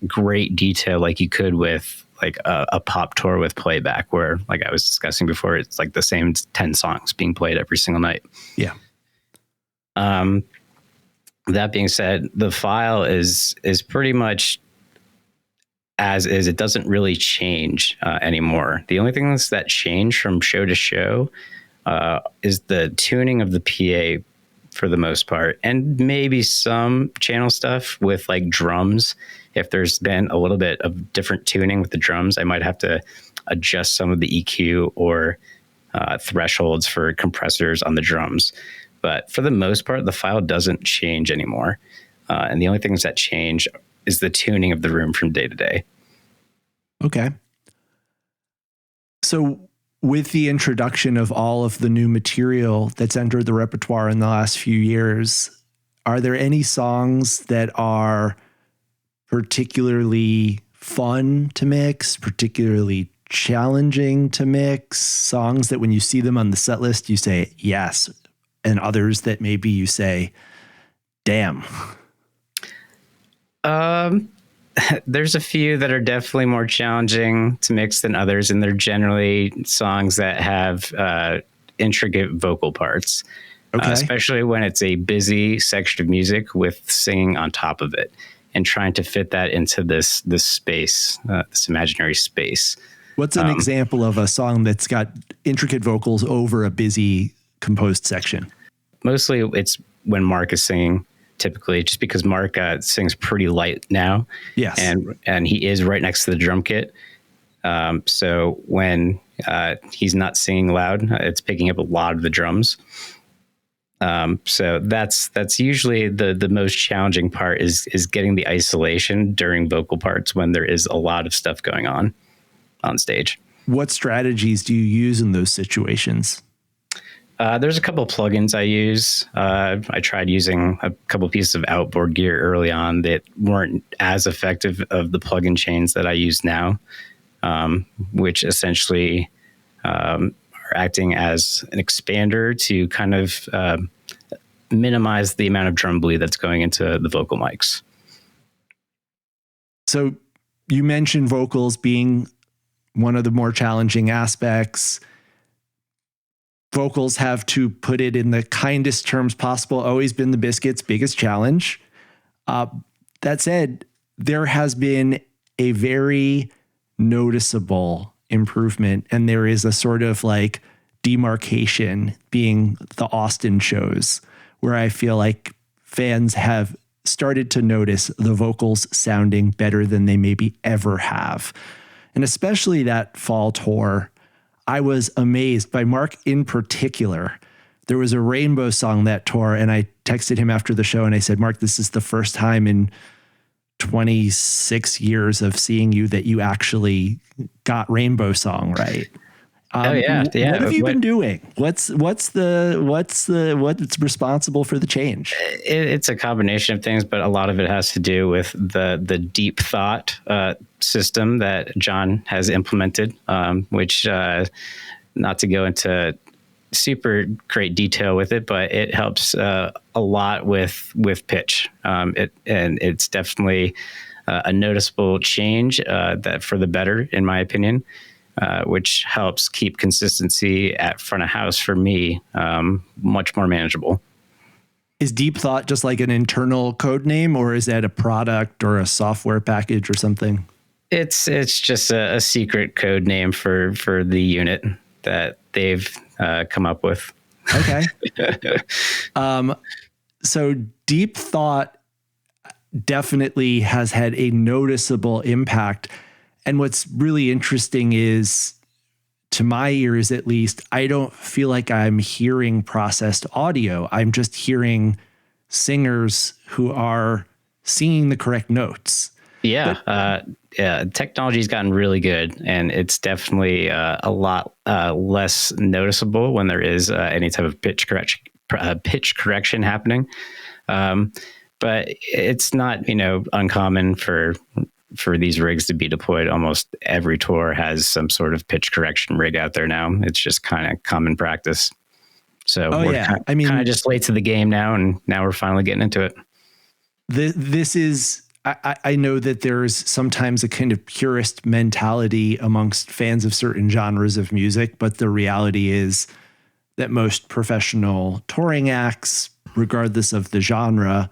great detail like you could with like a pop tour with playback, where, like I was discussing before, it's like the same 10 songs being played every single night. Yeah. That being said, the file is pretty much as is. It doesn't really change anymore. The only things that change from show to show is the tuning of the PA for the most part, and maybe some channel stuff with like drums. If there's been a little bit of different tuning with the drums, I might have to adjust some of the EQ or thresholds for compressors on the drums. But for the most part, the file doesn't change anymore. And the only things that change is the tuning of the room from day to day. Okay. So with the introduction of all of the new material that's entered the repertoire in the last few years, are there any songs that are particularly fun to mix, particularly challenging to mix, songs that when you see them on the set list, you say yes, and others that maybe you say, damn? There's a few that are definitely more challenging to mix than others, and they're generally songs that have intricate vocal parts, especially when it's a busy section of music with singing on top of it and trying to fit that into this space, this imaginary space. What's an example of a song that's got intricate vocals over a busy composed section? Mostly it's when Mark is singing, typically, just because Mark sings pretty light now. Yes. And he is right next to the drum kit. So when he's not singing loud, it's picking up a lot of the drums. So that's usually the most challenging part is getting the isolation during vocal parts when there is a lot of stuff going on stage. What strategies do you use in those situations? There's a couple of plugins I use. I tried using a couple of pieces of outboard gear early on that weren't as effective of the plugin chains that I use now, which essentially are acting as an expander to kind of minimize the amount of drum bleed that's going into the vocal mics. So you mentioned vocals being one of the more challenging aspects. Vocals have, to put it in the kindest terms possible, always been the Biscuits' biggest challenge. That said, there has been a very noticeable improvement, and there is a sort of like demarcation being the Austin shows, where I feel like fans have started to notice the vocals sounding better than they maybe ever have. And especially that fall tour, I was amazed by Mark in particular. There was a Rainbow song that tour, and I texted him after the show and I said, Mark, this is the first time in 26 years of seeing you that you actually got Rainbow song right. What have you been doing? What's responsible for the change? It's a combination of things, but a lot of it has to do with the deep thought system that John has implemented, which not to go into super great detail with it, but it helps a lot with pitch. It's definitely a noticeable change that for the better, in my opinion. Which helps keep consistency at front of house for me much more manageable. Is Deep Thought just like an internal code name, or is that a product or a software package or something? It's just a secret code name for the unit that they've come up with. Okay. So Deep Thought definitely has had a noticeable impact. And what's really interesting is, to my ears at least, I don't feel like I'm hearing processed audio. I'm just hearing singers who are singing the correct notes. Yeah. Technology's gotten really good, and it's definitely a lot less noticeable when there is any type of pitch correction happening. But it's not, uncommon for these rigs to be deployed. Almost every tour has some sort of pitch correction rig out there now. It's just kind of common practice. So we're kind of just late to the game now, and now we're finally getting into it. This is, I know that there's sometimes a kind of purist mentality amongst fans of certain genres of music, but the reality is that most professional touring acts, regardless of the genre,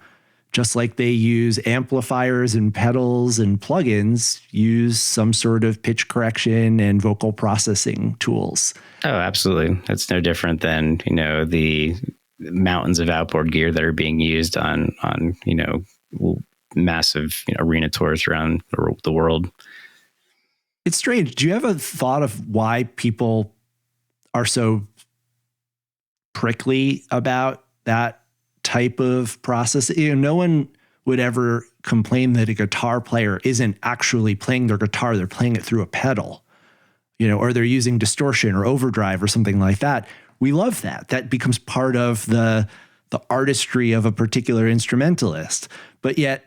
just like they use amplifiers and pedals and plugins, use some sort of pitch correction and vocal processing tools. Oh, absolutely. That's no different than, the mountains of outboard gear that are being used on massive arena tours around the world. It's strange. Do you have a thought of why people are so prickly about that type of process? No one would ever complain that a guitar player isn't actually playing their guitar. They're playing it through a pedal, or they're using distortion or overdrive or something like that. We love that. That becomes part of the the artistry of a particular instrumentalist. But yet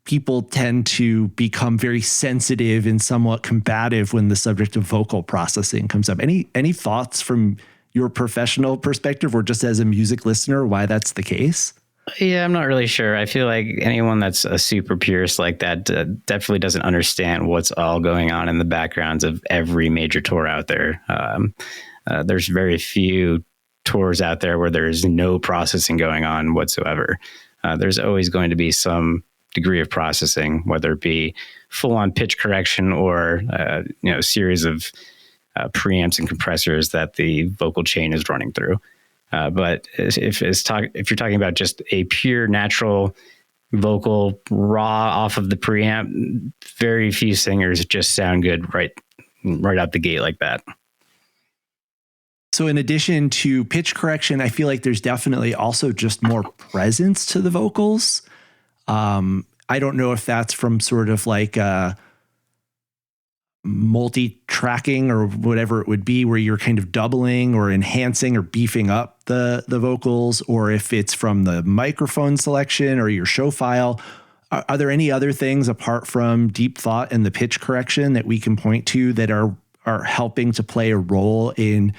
people tend to become very sensitive and somewhat combative when the subject of vocal processing comes up. Any thoughts from your professional perspective or just as a music listener why that's the case? Yeah, I'm not really sure. I feel like anyone that's a super purist like that definitely doesn't understand what's all going on in the backgrounds of every major tour out there. There's very few tours out there where there's no processing going on whatsoever. There's always going to be some degree of processing, whether it be full-on pitch correction or a series of preamps and compressors that the vocal chain is running through. But if you're talking about just a pure natural vocal raw off of the preamp, very few singers just sound good right out the gate like that. So in addition to pitch correction, I feel like there's definitely also just more presence to the vocals. I don't know if that's from sort of like multi-tracking or whatever it would be, where you're kind of doubling or enhancing or beefing up the vocals, or if it's from the microphone selection or your show file. Are there any other things apart from deep thought and the pitch correction that we can point to that are helping to play a role in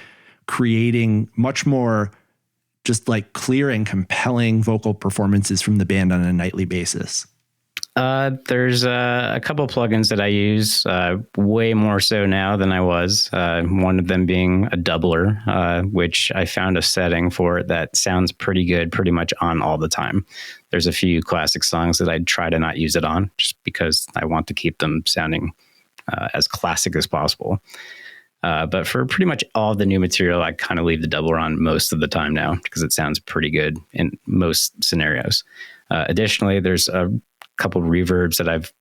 creating much more just like clear and compelling vocal performances from the band on a nightly basis? There's a couple plugins that I use way more so now than I was. One of them being a doubler, which I found a setting for that sounds pretty good pretty much on all the time. There's a few classic songs that I'd try to not use it on just because I want to keep them sounding as classic as possible. But for pretty much all the new material, I kind of leave the doubler on most of the time now because it sounds pretty good in most scenarios. Additionally, there's a couple reverbs that I've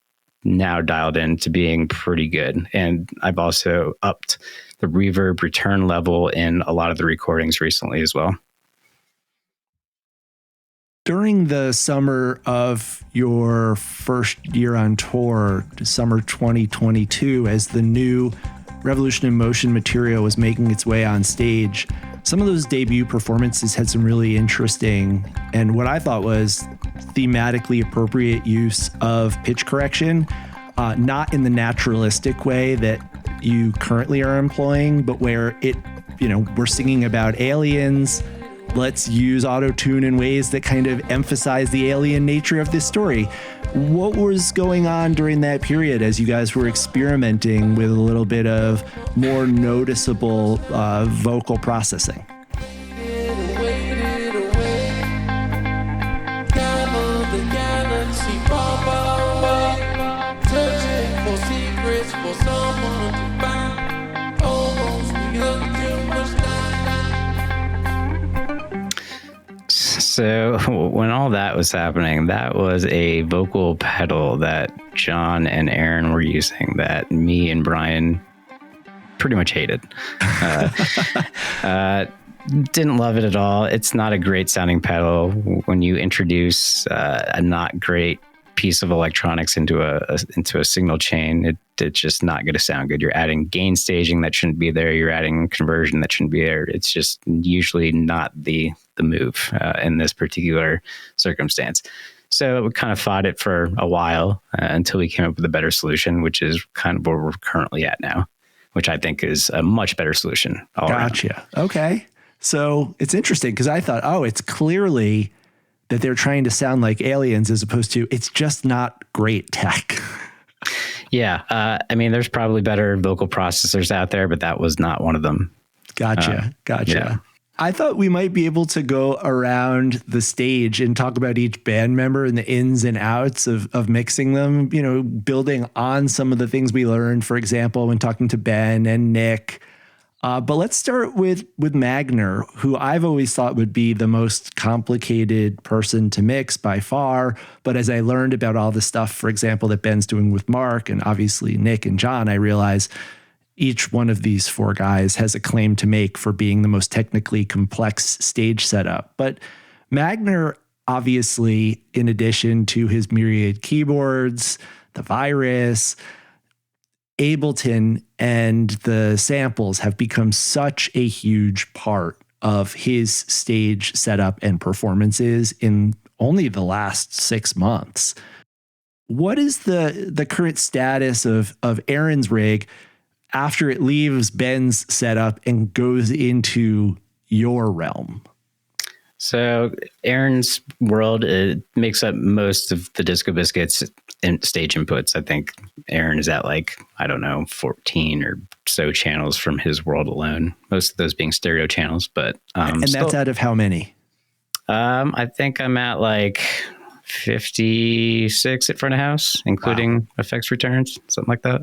now dialed in to being pretty good. And I've also upped the reverb return level in a lot of the recordings recently as well. During the summer of your first year on tour, summer 2022, as the new Revolution in Motion material was making its way on stage, some of those debut performances had some really interesting and what I thought was thematically appropriate use of pitch correction, not in the naturalistic way that you currently are employing, but where we're singing about aliens. Let's use auto-tune in ways that kind of emphasize the alien nature of this story. What was going on during that period as you guys were experimenting with a little bit of more noticeable vocal processing? So when all that was happening, that was a vocal pedal that John and Aaron were using that me and Brian pretty much hated. Didn't love it at all. It's not a great sounding pedal. When you introduce a not great piece of electronics into a signal chain, it's just not going to sound good. You're adding gain staging that shouldn't be there. You're adding conversion that shouldn't be there. It's just usually not the move in this particular circumstance. So we kind of fought it for a while until we came up with a better solution, which is kind of where we're currently at now, which I think is a much better solution. Gotcha. Around. Okay. So it's interesting because I thought, it's clearly that they're trying to sound like aliens as opposed to it's just not great tech. Yeah. I mean, there's probably better vocal processors out there, but that was not one of them. Gotcha. Yeah. I thought we might be able to go around the stage and talk about each band member and the ins and outs of mixing them, building on some of the things we learned, for example, when talking to Ben and Nick. But let's start with Magner, who I've always thought would be the most complicated person to mix by far. But as I learned about all the stuff, for example, that Ben's doing with Mark and obviously Nick and John, I realized each one of these four guys has a claim to make for being the most technically complex stage setup. But Magner, obviously, in addition to his myriad keyboards, the Virus, Ableton, and the samples have become such a huge part of his stage setup and performances in only the last 6 months. What is the current status of Aaron's rig after it leaves Ben's setup and goes into your realm? So Aaron's world, it makes up most of the Disco Biscuits and stage inputs. I think Aaron is at 14 or so channels from his world alone. Most of those being stereo channels, but and that's out of how many? I think I'm at 56 at front of house, including effects returns, something like that.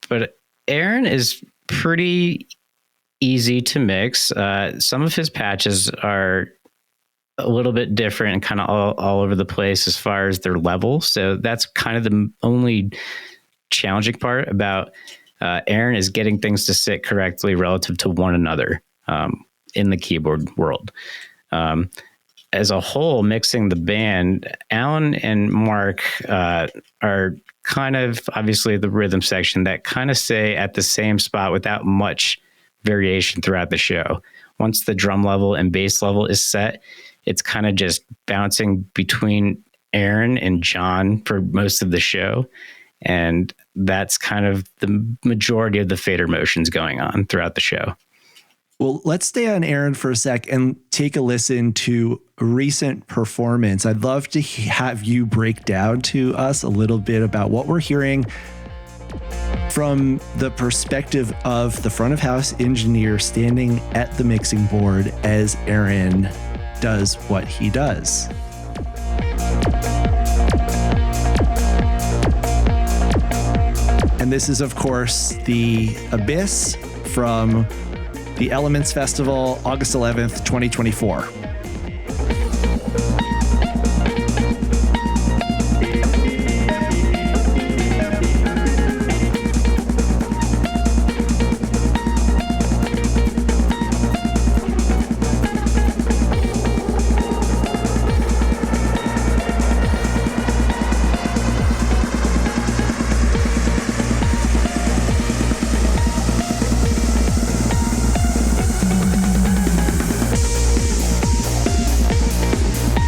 But Aaron is pretty easy to mix. Some of his patches are a little bit different and kind of all over the place as far as their level. So that's kind of the only challenging part about Aaron is getting things to sit correctly relative to one another in the keyboard world. As a whole, mixing the band, Alan and Mark are kind of obviously the rhythm section that kind of stay at the same spot without much variation throughout the show. Once the drum level and bass level is set, it's kind of just bouncing between Aaron and John for most of the show. And that's kind of the majority of the fader motions going on throughout the show. Well, let's stay on Aaron for a sec and take a listen to a recent performance. I'd love to have you break down to us a little bit about what we're hearing from the perspective of the front of house engineer standing at the mixing board as Aaron does what he does. And this is, of course, the Abyss from the Elements Festival, August 11th, 2024.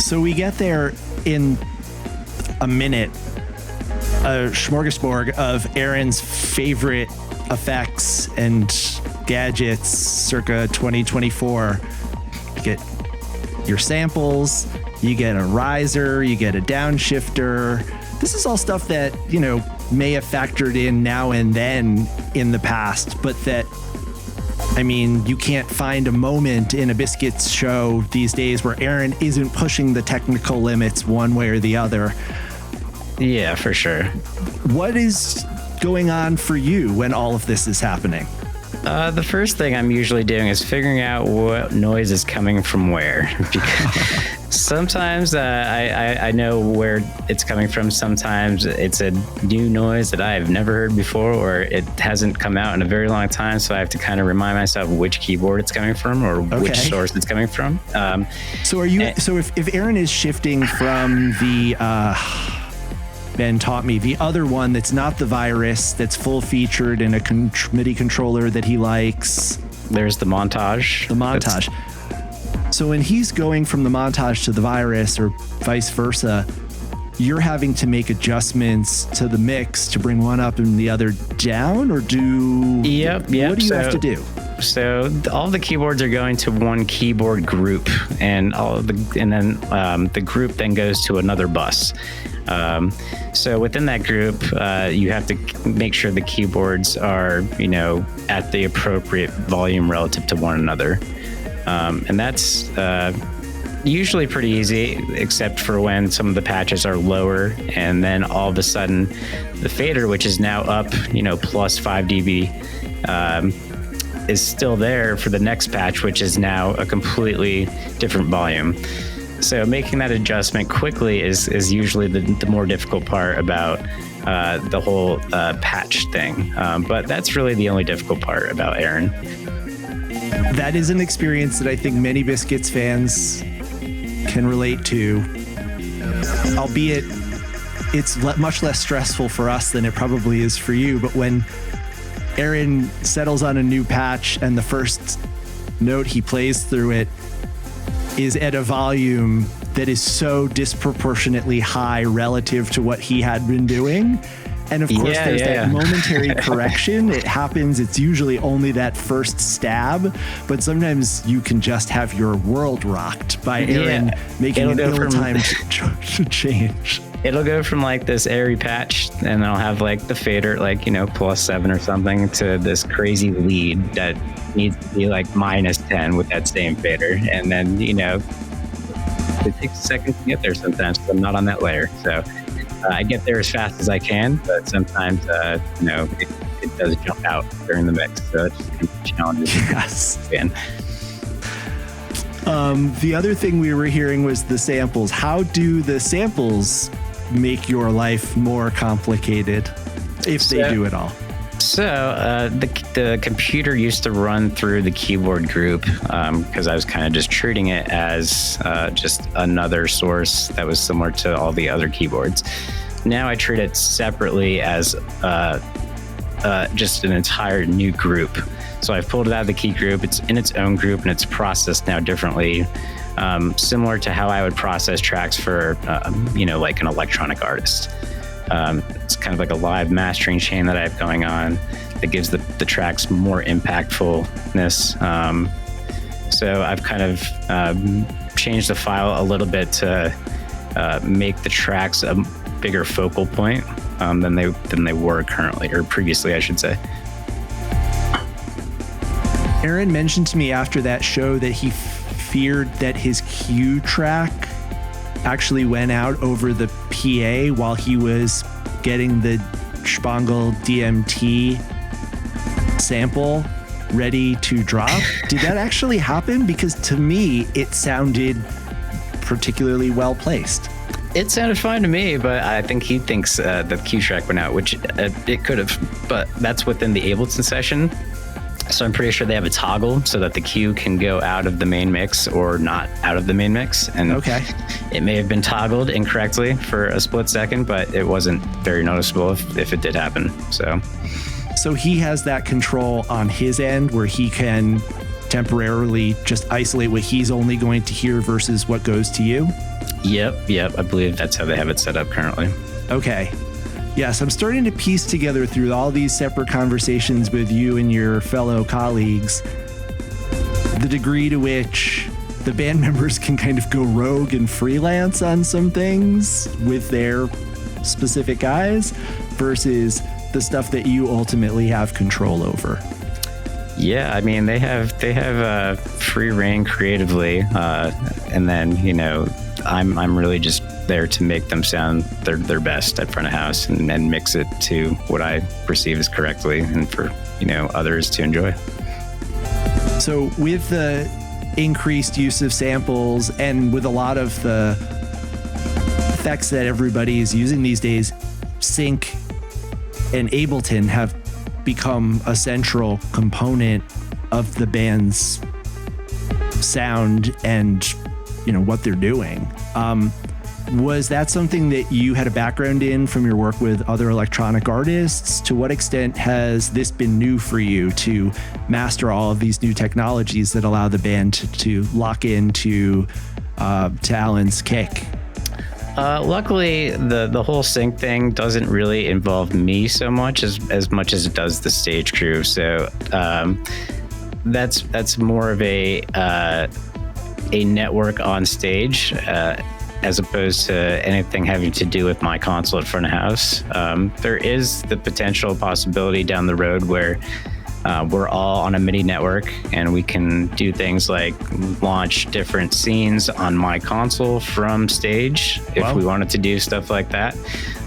So we get there in a minute, a smorgasbord of Aaron's favorite effects and gadgets circa 2024. You get your samples, you get a riser, you get a downshifter. This is all stuff that, may have factored in now and then in the past, but that, you can't find a moment in a Biscuits show these days where Aaron isn't pushing the technical limits one way or the other. Yeah, for sure. What is going on for you when all of this is happening? The first thing I'm usually doing is figuring out what noise is coming from where. Sometimes I know where it's coming from. Sometimes it's a new noise that I've never heard before, or it hasn't come out in a very long time. So I have to kind of remind myself which keyboard it's coming from or which source it's coming from. So if Aaron is shifting from the Ben taught me, the other one that's not the Virus, that's full featured in a MIDI controller that he likes. There's the Montage. The Montage. So when he's going from the Montage to the Virus or vice versa, you're having to make adjustments to the mix to bring one up and the other down, or do... Yep. What do you have to do? So all the keyboards are going to one keyboard group, and the group then goes to another bus. So within that group, you have to make sure the keyboards are, at the appropriate volume relative to one another. And that's usually pretty easy, except for when some of the patches are lower, and then all of a sudden the fader, which is now up, plus 5 dB, is still there for the next patch, which is now a completely different volume. So making that adjustment quickly is usually the more difficult part about the whole patch thing. But that's really the only difficult part about Aaron. That is an experience that I think many Biscuits fans can relate to, albeit it's much less stressful for us than it probably is for you. But when Aaron settles on a new patch, and the first note he plays through it is at a volume that is so disproportionately high relative to what he had been doing. And of course, there's that momentary correction. It happens. It's usually only that first stab, but sometimes you can just have your world rocked by Aaron making an ill-timed change. It'll go from like this airy patch, and I'll have like the fader like, +7 or something, to this crazy lead that needs to be like -10 with that same fader. And then, it takes a second to get there sometimes because I'm not on that layer. So I get there as fast as I can, but sometimes, it does jump out during the mix. So it's just kind of challenging. Yes. The other thing we were hearing was the samples. How do the samples make your life more complicated, if they do at all? So the computer used to run through the keyboard group because I was kind of just treating it as just another source that was similar to all the other keyboards. Now I treat it separately as just an entire new group. So I've pulled it out of the key group. It's in its own group, and it's processed now differently, similar to how I would process tracks for, like an electronic artist. It's kind of like a live mastering chain that I have going on that gives the tracks more impactfulness. So I've kind of changed the file a little bit to make the tracks a bigger focal point than they were currently, or previously, I should say. Aaron mentioned to me after that show that he feared that his cue track actually went out over the PA while he was getting the Spangle DMT sample ready to drop. Did that actually happen? Because to me, it sounded particularly well placed. It sounded fine to me, but I think he thinks that the cue track went out, which it could have, but that's within the Ableton session. So I'm pretty sure they have a toggle so that the cue can go out of the main mix or not out of the main mix. And it may have been toggled incorrectly for a split second, but it wasn't very noticeable if it did happen. So he has that control on his end where he can temporarily just isolate what he's only going to hear versus what goes to you? Yep. I believe that's how they have it set up currently. Okay. Yes, I'm starting to piece together through all these separate conversations with you and your fellow colleagues the degree to which the band members can kind of go rogue and freelance on some things with their specific guys versus the stuff that you ultimately have control over. Yeah, I mean, they have free reign creatively, and then I'm really just there to make them sound their best at front of house and mix it to what I perceive as correctly and for others to enjoy. So with the increased use of samples and with a lot of the effects that everybody is using these days, Sync and Ableton have become a central component of the band's sound and what they're doing. Was that something that you had a background in from your work with other electronic artists? To what extent has this been new for you to master all of these new technologies that allow the band to lock into Alan's kick? Luckily, the whole sync thing doesn't really involve me so much as much as it does the stage crew. So that's more of a network on stage. As opposed to anything having to do with my console at front of house. There is the potential possibility down the road where we're all on a MIDI network and we can do things like launch different scenes on my console from stage if we wanted to do stuff like that.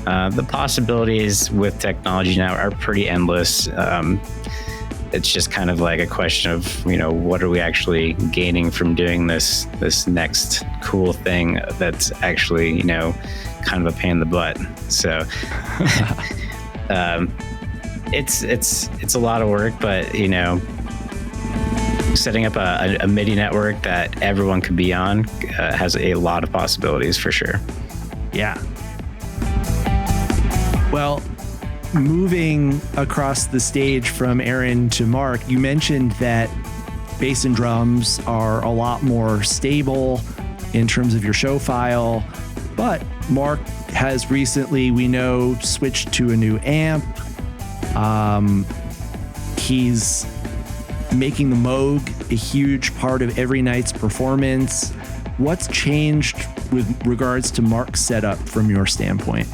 The possibilities with technology now are pretty endless. It's just kind of like a question of, what are we actually gaining from doing this next cool thing that's actually, kind of a pain in the butt. So it's a lot of work, but, setting up a MIDI network that everyone could be on has a lot of possibilities for sure. Yeah. Well, moving across the stage from Aaron to Mark, you mentioned that bass and drums are a lot more stable in terms of your show file, but Mark has recently, we know, switched to a new amp. He's making the Moog a huge part of every night's performance. What's changed with regards to Mark's setup from your standpoint?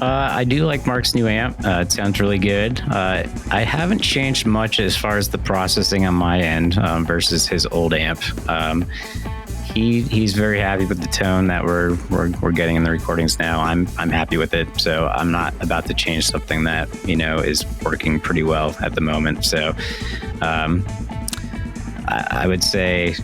I do like Mark's new amp. It sounds really good. I haven't changed much as far as the processing on my end versus his old amp. He's very happy with the tone that we're getting in the recordings now. I'm happy with it, so I'm not about to change something that is working pretty well at the moment. So I would say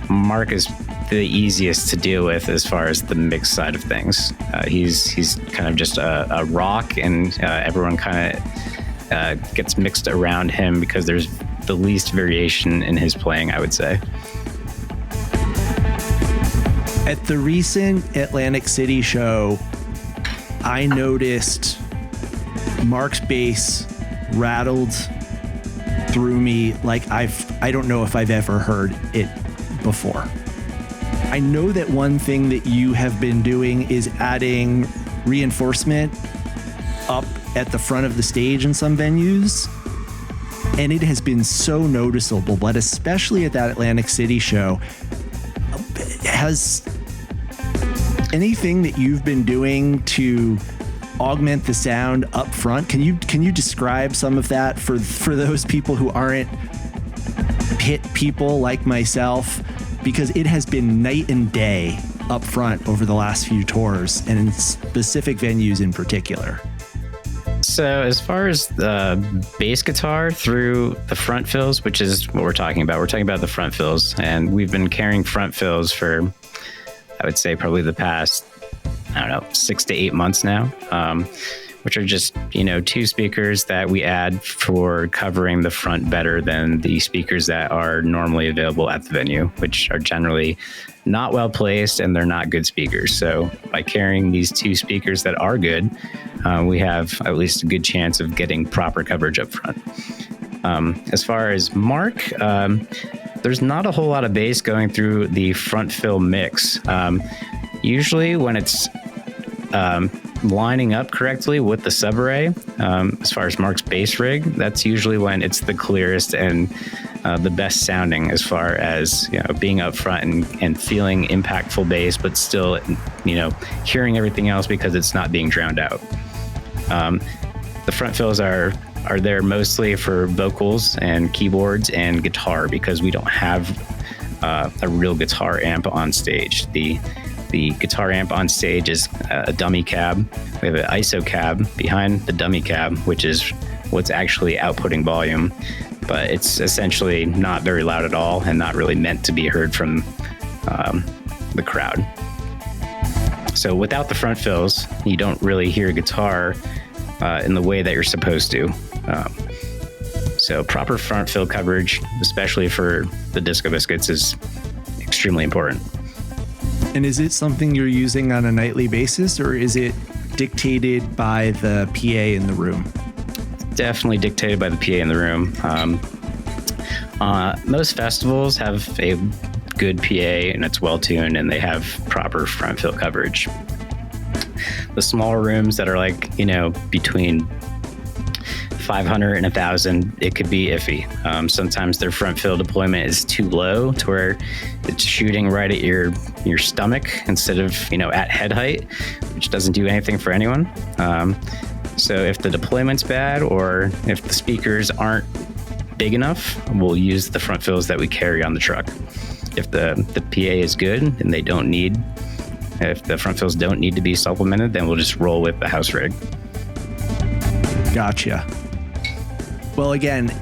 Mark is the easiest to deal with as far as the mix side of things. He's kind of just a rock, and everyone kind of gets mixed around him because there's the least variation in his playing, I would say. At the recent Atlantic City show, I noticed Mark's bass rattled through me like I don't know if I've ever heard it before. I know that one thing that you have been doing is adding reinforcement up at the front of the stage in some venues, and it has been so noticeable, but especially at that Atlantic City show. Has anything that you've been doing to augment the sound up front, can you describe some of that for those people who aren't pit people like myself? Because it has been night and day up front over the last few tours, and in specific venues in particular. So as far as the bass guitar through the front fills, which is what we're talking about the front fills, and we've been carrying front fills for, I would say, probably the past, 6 to 8 months now, which are just, two speakers that we add for covering the front better than the speakers that are normally available at the venue, which are generally not well placed and they're not good speakers. So by carrying these two speakers that are good, we have at least a good chance of getting proper coverage up front. As far as Mark, there's not a whole lot of bass going through the front fill mix. Usually when it's lining up correctly with the subarray, as far as Mark's bass rig, that's usually when it's the clearest and the best sounding as far as being up front and feeling impactful bass, but still hearing everything else because it's not being drowned out. The front fills are there mostly for vocals and keyboards and guitar because we don't have a real guitar amp on stage. The guitar amp on stage is a dummy cab. We have an ISO cab behind the dummy cab, which is what's actually outputting volume, but it's essentially not very loud at all and not really meant to be heard from the crowd. So without the front fills, you don't really hear guitar in the way that you're supposed to. So proper front fill coverage, especially for the Disco Biscuits, is extremely important. And is it something you're using on a nightly basis, or is it dictated by the PA in the room? Definitely dictated by the PA in the room. Most festivals have a good PA and it's well tuned and they have proper front fill coverage. The smaller rooms that are like, between 500 and 1,000, it could be iffy. Sometimes their front fill deployment is too low to where it's shooting right at your stomach instead of at head height, which doesn't do anything for anyone. So if the deployment's bad or if the speakers aren't big enough, we'll use the front fills that we carry on the truck. If the PA is good and if the front fills don't need to be supplemented, then we'll just roll with the house rig. Gotcha. Well, again,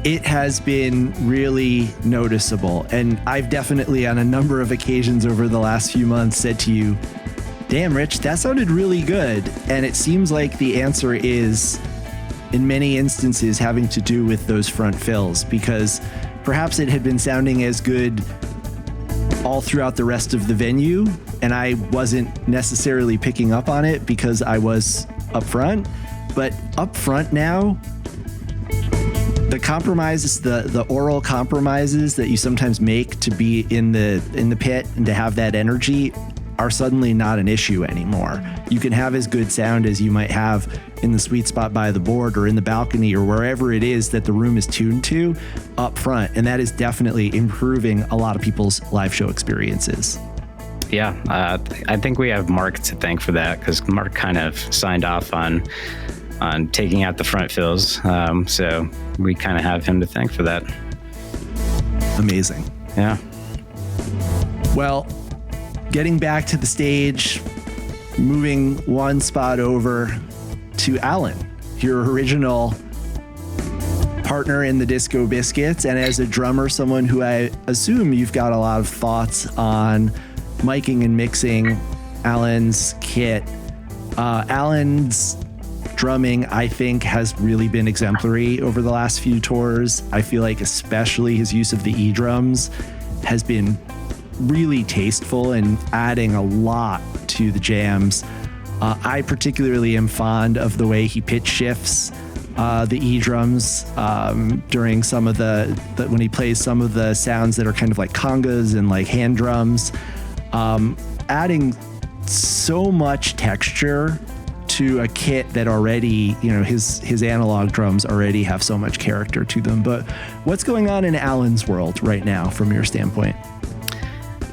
it has been really noticeable. And I've definitely, on a number of occasions over the last few months, said to you, damn, Rich, that sounded really good. And it seems like the answer is, in many instances, having to do with those front fills, because perhaps it had been sounding as good all throughout the rest of the venue, and I wasn't necessarily picking up on it because I was up front. But up front now, the compromises, the oral compromises that you sometimes make to be in the pit and to have that energy are suddenly not an issue anymore. You can have as good sound as you might have in the sweet spot by the board or in the balcony or wherever it is that the room is tuned to up front. And that is definitely improving a lot of people's live show experiences. Yeah, I think we have Mark to thank for that, because Mark kind of signed off on taking out the front fills. So we kind of have him to thank for that. Amazing. Yeah. Well, getting back to the stage, moving one spot over to Alan, your original partner in the Disco Biscuits, and as a drummer, someone who I assume you've got a lot of thoughts on miking and mixing Alan's kit. Alan's drumming, I think, has really been exemplary over the last few tours. I feel like especially his use of the E-drums has been really tasteful and adding a lot to the jams. I particularly am fond of the way he pitch shifts the E-drums during some of when he plays some of the sounds that are kind of like congas and like hand drums, adding so much texture to a kit that already, his analog drums already have so much character to them. But what's going on in Alan's world right now from your standpoint?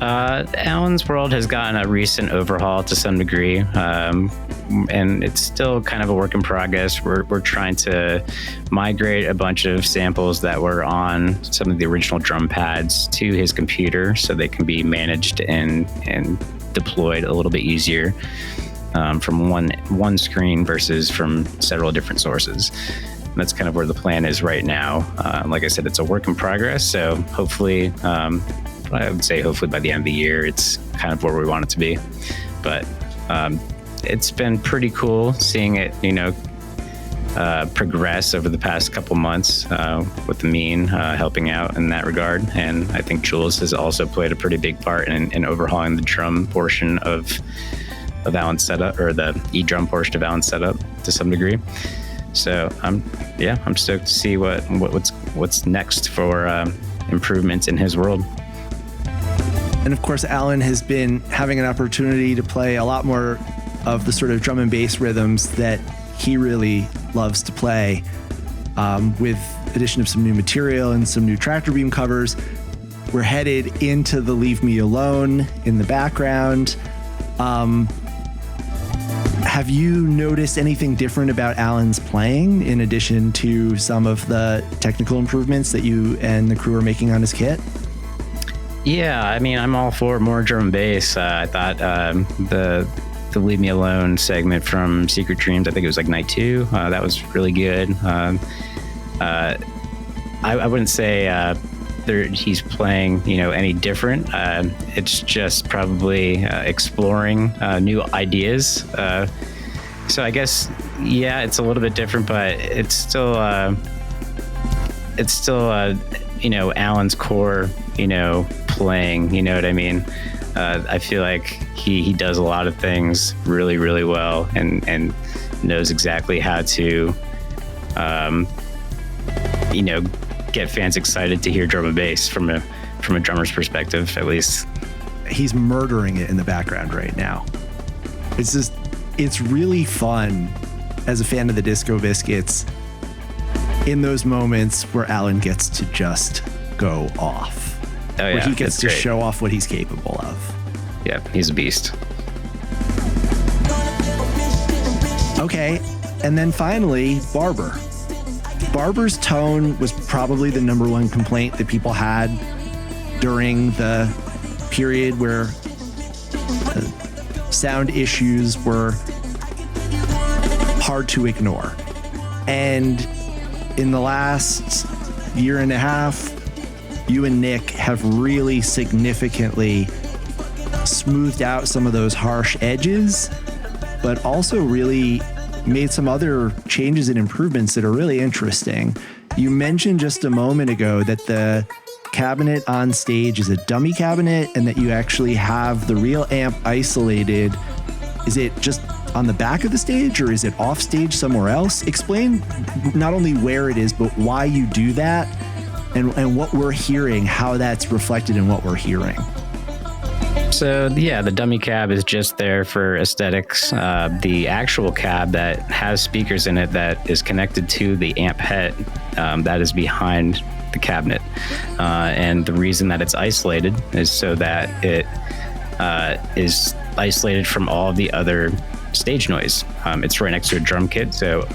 Alan's world has gotten a recent overhaul to some degree, and it's still kind of a work in progress. We're trying to migrate a bunch of samples that were on some of the original drum pads to his computer so they can be managed and deployed a little bit easier from one screen versus from several different sources. And that's kind of where the plan is right now. Like I said, it's a work in progress, so hopefully I would say hopefully by the end of the year, it's kind of where we want it to be. But it's been pretty cool seeing it, progress over the past couple months with Amin helping out in that regard. And I think Jules has also played a pretty big part in overhauling the drum portion of Alan's setup, or the E-drum portion of Alan's setup to some degree. So I'm stoked to see what's next for improvements in his world. And of course, Alan has been having an opportunity to play a lot more of the sort of drum and bass rhythms that he really loves to play, with addition of some new material and some new tractor beam covers. We're headed into the Leave Me Alone in the background. Have you noticed anything different about Alan's playing in addition to some of the technical improvements that you and the crew are making on his kit? Yeah, I mean, I'm all for more drum and bass. I thought the Leave Me Alone segment from Secret Dreams, I think it was like night 2, that was really good. I wouldn't say he's playing, any different. It's just probably exploring new ideas. So I guess, yeah, it's a little bit different, but it's still Alan's core, playing, you know what I mean? I feel like he does a lot of things really, really well and knows exactly how to, get fans excited to hear drum and bass from a drummer's perspective, at least. He's murdering it in the background right now. It's really fun as a fan of the Disco Biscuits in those moments where Alan gets to just go off. Oh, yeah, where he gets to great. show off what he's capable of. Yeah, he's a beast. Okay, and then finally, Barber. Barber's tone was probably the number one complaint that people had during the period where sound issues were hard to ignore. And in the last year and a half, you and Nick have really significantly smoothed out some of those harsh edges, but also really made some other changes and improvements that are really interesting. You mentioned just a moment ago that the cabinet on stage is a dummy cabinet and that you actually have the real amp isolated. Is it just on the back of the stage, or is it off stage somewhere else? Explain not only where it is, but why you do that, and what we're hearing, how that's reflected in what we're hearing. So yeah, the dummy cab is just there for aesthetics. The actual cab that has speakers in it that is connected to the amp head, that is behind the cabinet. And the reason that it's isolated is so that it is isolated from all of the other stage noise. It's right next to a drum kit, so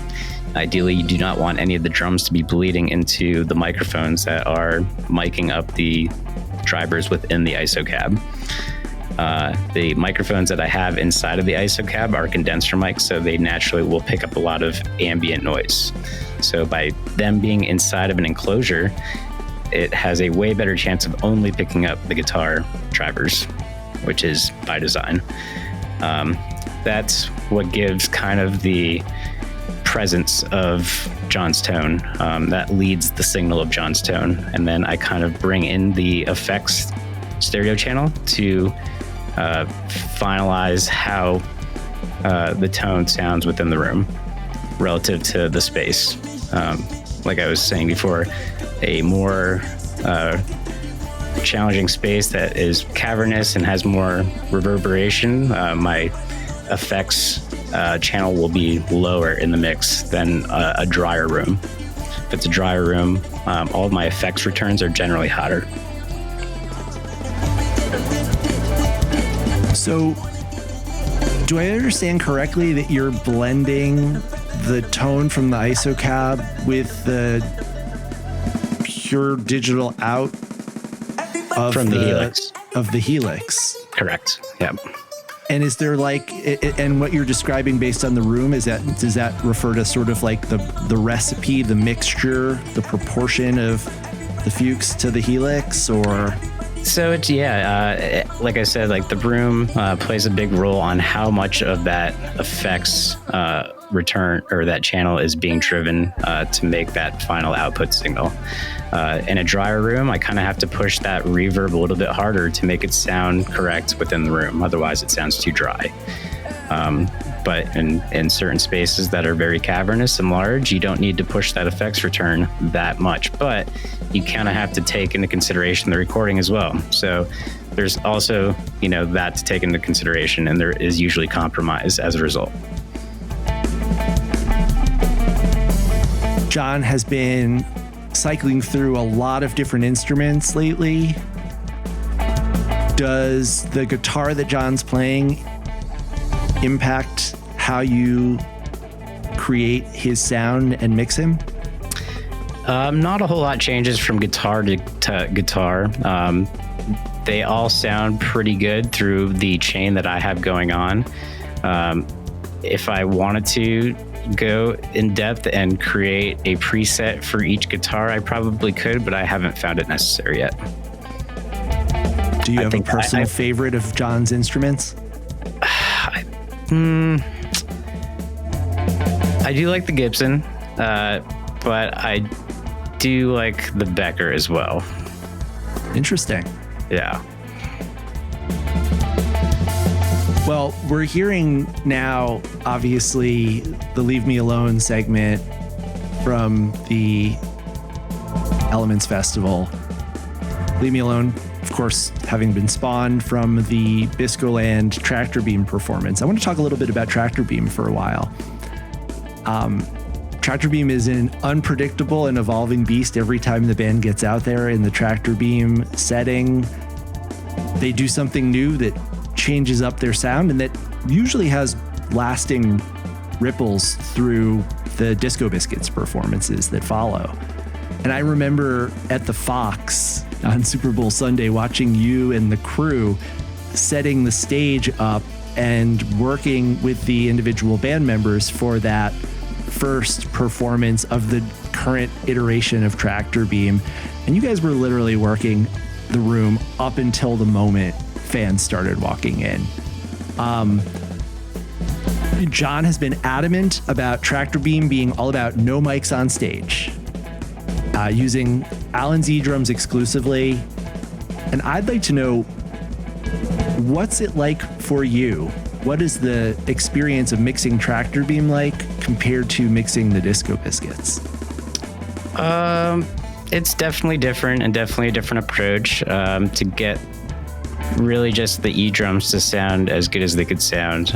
ideally you do not want any of the drums to be bleeding into the microphones that are miking up the drivers within the ISO cab. The microphones that I have inside of the ISO cab are condenser mics, so they naturally will pick up a lot of ambient noise. So by them being inside of an enclosure, it has a way better chance of only picking up the guitar drivers, which is by design. That's what gives kind of the presence of John's tone, that leads the signal of John's tone. And then I kind of bring in the effects stereo channel to finalize how the tone sounds within the room relative to the space. Like I was saying before, a more challenging space that is cavernous and has more reverberation, my effects channel will be lower in the mix than a drier room. If it's a drier room, all of my effects returns are generally hotter. So, do I understand correctly that you're blending the tone from the ISO cab with the pure digital out of from the Helix? Of the Helix. Correct. Yep. And is there like, and what you're describing based on the room, does that refer to sort of like the recipe, the mixture, the proportion of the Fuchs to the Helix, or? So it's, like I said, like the room plays a big role on how much of that effects return or that channel is being driven to make that final output signal. In a drier room, I kind of have to push that reverb a little bit harder to make it sound correct within the room. Otherwise, it sounds too dry. But in certain spaces that are very cavernous and large, you don't need to push that effects return that much. But you kind of have to take into consideration the recording as well. So there's also, that to take into consideration, and there is usually compromise as a result. John has been cycling through a lot of different instruments lately. Does the guitar that John's playing impact how you create his sound and mix him? Not a whole lot changes from guitar to guitar. They all sound pretty good through the chain that I have going on. If I wanted to go in depth and create a preset for each guitar, I probably could, but I haven't found it necessary yet. Do you have a personal favorite of John's instruments? I do like the Gibson, but I do like the Becker as well. Interesting. Yeah. Well, we're hearing now, obviously, the Leave Me Alone segment from the Elements Festival. Leave Me Alone, of course, having been spawned from the Biscoland Tractor Beam performance. I want to talk a little bit about Tractor Beam for a while. Tractor Beam is an unpredictable and evolving beast every time the band gets out there in the Tractor Beam setting. They do something new that changes up their sound and that usually has lasting ripples through the Disco Biscuits performances that follow. And I remember at the Fox on Super Bowl Sunday watching you and the crew setting the stage up and working with the individual band members for that first performance of the current iteration of Tractor Beam. And you guys were literally working the room up until the moment fans started walking in. John has been adamant about Tractor Beam being all about no mics on stage, using Allen Z drums exclusively. And I'd like to know, what's it like for you what is the experience of mixing Tractor Beam like compared to mixing the Disco Biscuits? It's definitely different and definitely a different approach to get really just the E drums to sound as good as they could sound,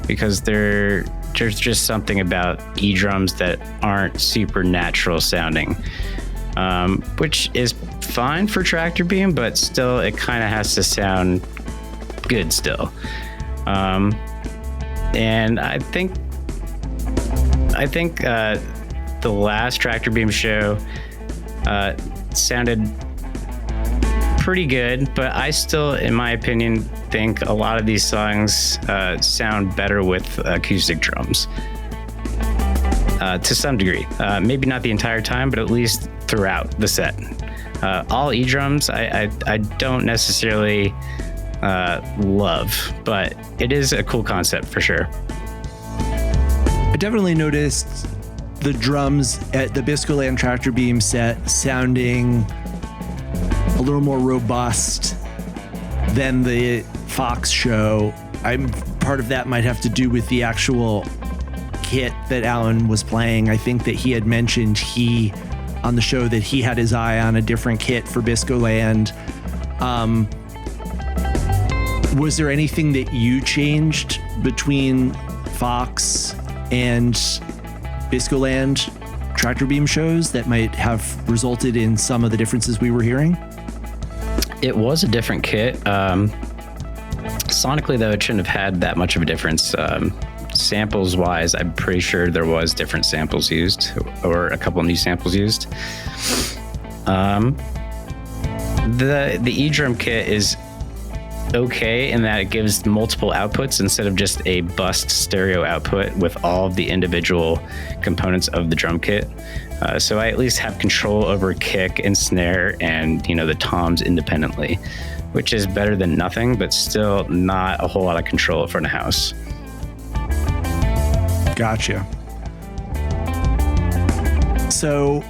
because there's just something about E drums that aren't super natural sounding, which is fine for Tractor Beam, but still it kind of has to sound good still. And I think the last Tractor Beam show sounded pretty good, but I still, in my opinion, think a lot of these songs sound better with acoustic drums to some degree. Maybe not the entire time, but at least throughout the set. All E drums, I don't necessarily love, but it is a cool concept for sure. I definitely noticed the drums at the Biscoland Tractor Beam set sounding a little more robust than the Fox show. Part of that might have to do with the actual kit that Alan was playing. I think that he had mentioned on the show that he had his eye on a different kit for Biscoland. Was there anything that you changed between Fox and Biscoland Tractor Beam shows that might have resulted in some of the differences we were hearing? It was a different kit. Sonically, though, it shouldn't have had that much of a difference. Samples wise, I'm pretty sure there was different samples used, or a couple new samples used. The E-drum kit is okay in that it gives multiple outputs instead of just a bus stereo output with all of the individual components of the drum kit. So I at least have control over kick and snare and, the toms independently, which is better than nothing, but still not a whole lot of control at front of house. Gotcha. So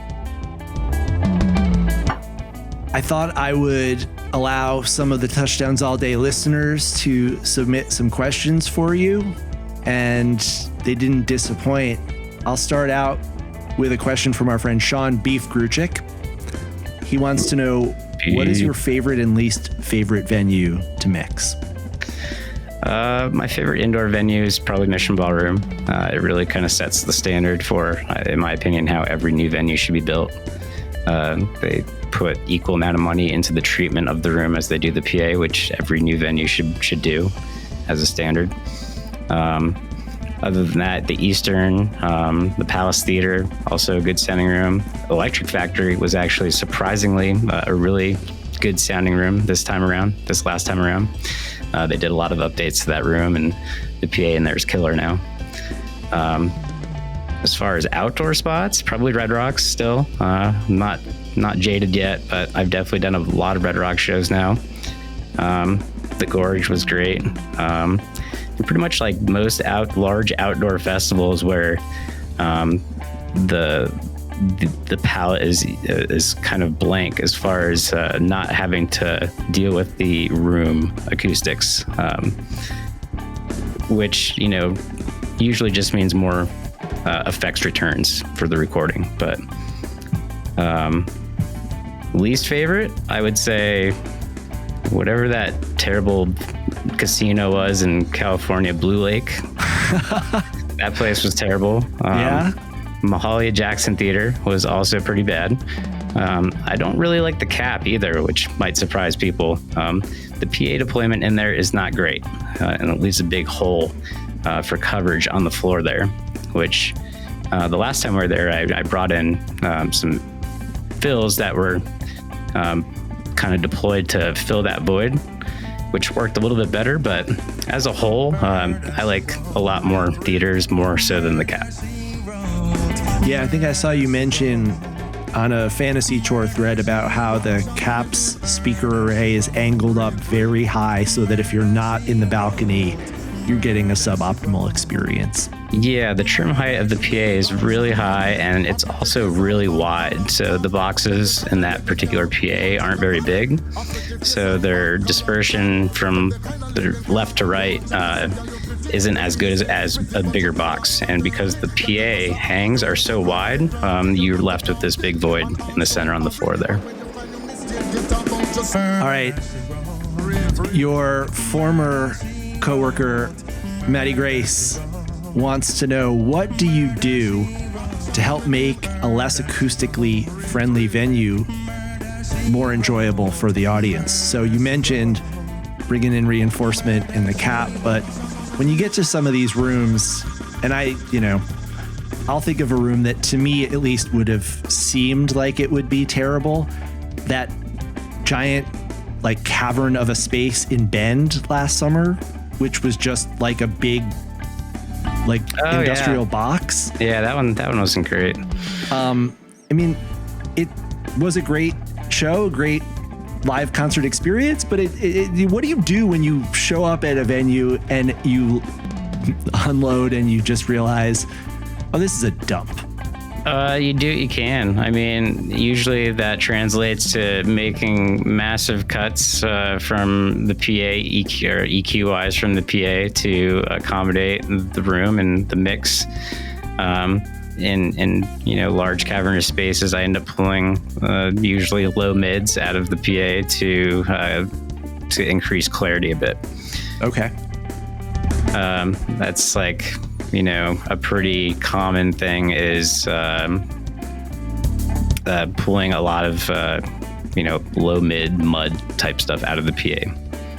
I thought I would allow some of the Touchdowns All Day listeners to submit some questions for you, and they didn't disappoint. I'll start out with a question from our friend Sean Beef Gruchik. He wants to know, what is your favorite and least favorite venue to mix? My favorite indoor venue is probably Mission Ballroom. It really kind of sets the standard for, in my opinion, how every new venue should be built. They put equal amount of money into the treatment of the room as they do the PA, which every new venue should do as a standard. Other than that, the Eastern, the Palace Theater, also a good sounding room. Electric Factory was actually surprisingly a really good sounding room this last time around. They did a lot of updates to that room, and the PA in there is killer now. As far as outdoor spots, probably Red Rocks still. Not jaded yet, but I've definitely done a lot of Red Rock shows now. The Gorge was great. And pretty much like most large outdoor festivals where the palette is kind of blank as far as not having to deal with the room acoustics, which usually just means more effects returns for the recording. But least favorite, I would say whatever that terrible casino was in California, Blue Lake. That place was terrible. Yeah. Mahalia Jackson Theater was also pretty bad. I don't really like the cap either, which might surprise people. The PA deployment in there is not great, and it leaves a big hole for coverage on the floor there, which the last time we were there, I brought in some fills that were kind of deployed to fill that void, which worked a little bit better. But as a whole, I like a lot more theaters, more so than the cap. Yeah, I think I saw you mention on a Fantasy Tour thread about how the cap's speaker array is angled up very high so that if you're not in the balcony, you're getting a suboptimal experience. Yeah, the trim height of the PA is really high, and it's also really wide. So the boxes in that particular PA aren't very big. So their dispersion from the left to right isn't as good as a bigger box. And because the PA hangs are so wide, you're left with this big void in the center on the floor there. All right. Your former coworker, Maddie Grace, wants to know, what do you do to help make a less acoustically friendly venue more enjoyable for the audience? So you mentioned bringing in reinforcement in the cap, but when you get to some of these rooms, and I'll think of a room that to me at least would have seemed like it would be terrible. That giant like cavern of a space in Bend last summer, which was just like a big industrial box. Yeah, that one wasn't great. I mean, it was a great show, a great live concert experience, but what do you do when you show up at a venue and you unload and you just realize, oh, this is a dump? You do what you can. I mean, usually that translates to making massive cuts from the PA, EQ-wise from the PA to accommodate the room and the mix. In large cavernous spaces, I end up pulling usually low mids out of the PA to increase clarity a bit. Okay. That's like, a pretty common thing is pulling a lot of, low mid mud type stuff out of the PA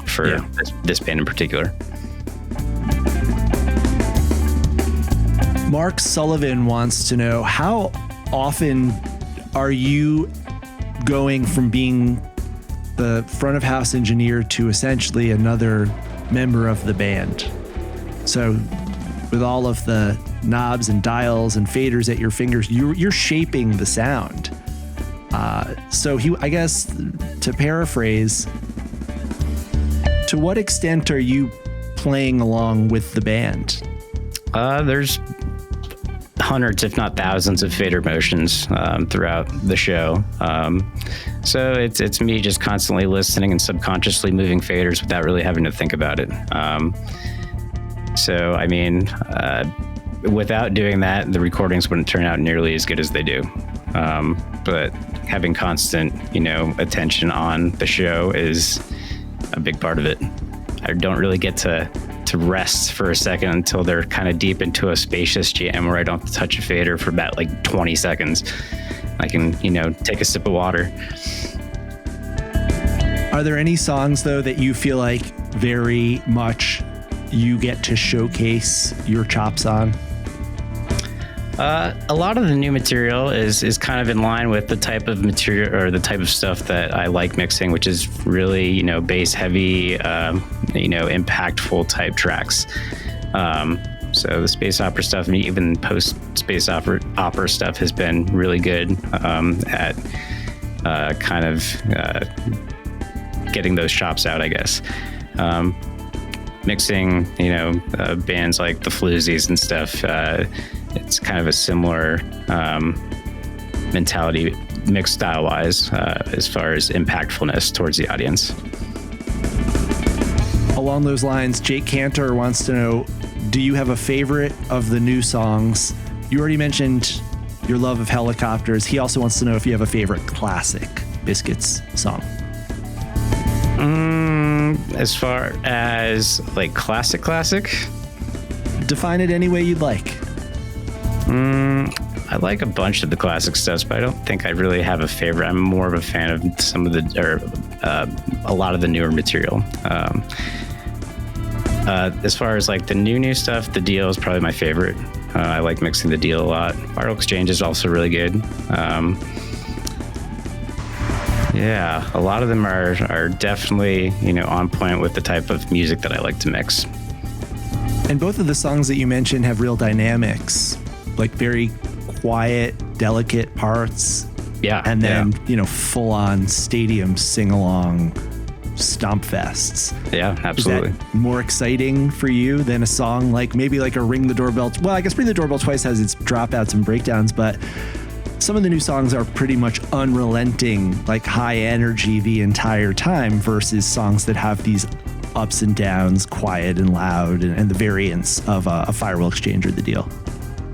for this band in particular. Mark Sullivan wants to know, how often are you going from being the front of house engineer to essentially another member of the band? So with all of the knobs and dials and faders at your fingers, you're shaping the sound. So I guess to paraphrase, to what extent are you playing along with the band? There's hundreds, if not thousands, of fader motions throughout the show. So it's me just constantly listening and subconsciously moving faders without really having to think about it. So, I mean, without doing that, the recordings wouldn't turn out nearly as good as they do. But having constant, attention on the show is a big part of it. I don't really get to rest for a second until they're kind of deep into a spacious jam where I don't have to touch a fader for about like 20 seconds. I can, take a sip of water. Are there any songs, though, that you feel like very much you get to showcase your chops on? A lot of the new material is kind of in line with the type of material or the type of stuff that I like mixing, which is really, bass heavy, impactful type tracks. So the space opera stuff and even post space opera stuff has been really good at kind of getting those chops out, I guess. Mixing, bands like the Floozies and stuff, it's kind of a similar mentality, mixed style-wise, as far as impactfulness towards the audience. Along those lines, Jake Cantor wants to know, do you have a favorite of the new songs? You already mentioned your love of Helicopters. He also wants to know if you have a favorite classic Biscuits song. As far as like classic, define it any way you'd like. I like a bunch of the classic stuff, but I don't think I really have a favorite. I'm more of a fan of some of a lot of the newer material. As far as like the new stuff, the Deal is probably my favorite. I like mixing the Deal a lot. Viral Exchange is also really good. Yeah, a lot of them are definitely, on point with the type of music that I like to mix. And both of the songs that you mentioned have real dynamics, like very quiet, delicate parts. Yeah. And then, full on stadium sing along stomp fests. Yeah, absolutely. Is that more exciting for you than a song like maybe like a Ring the Doorbell? Well, I guess Ring the Doorbell Twice has its dropouts and breakdowns, but some of the new songs are pretty much unrelenting, like high energy the entire time, versus songs that have these ups and downs, quiet and loud, and the variance of a Firewall Exchange or the deal.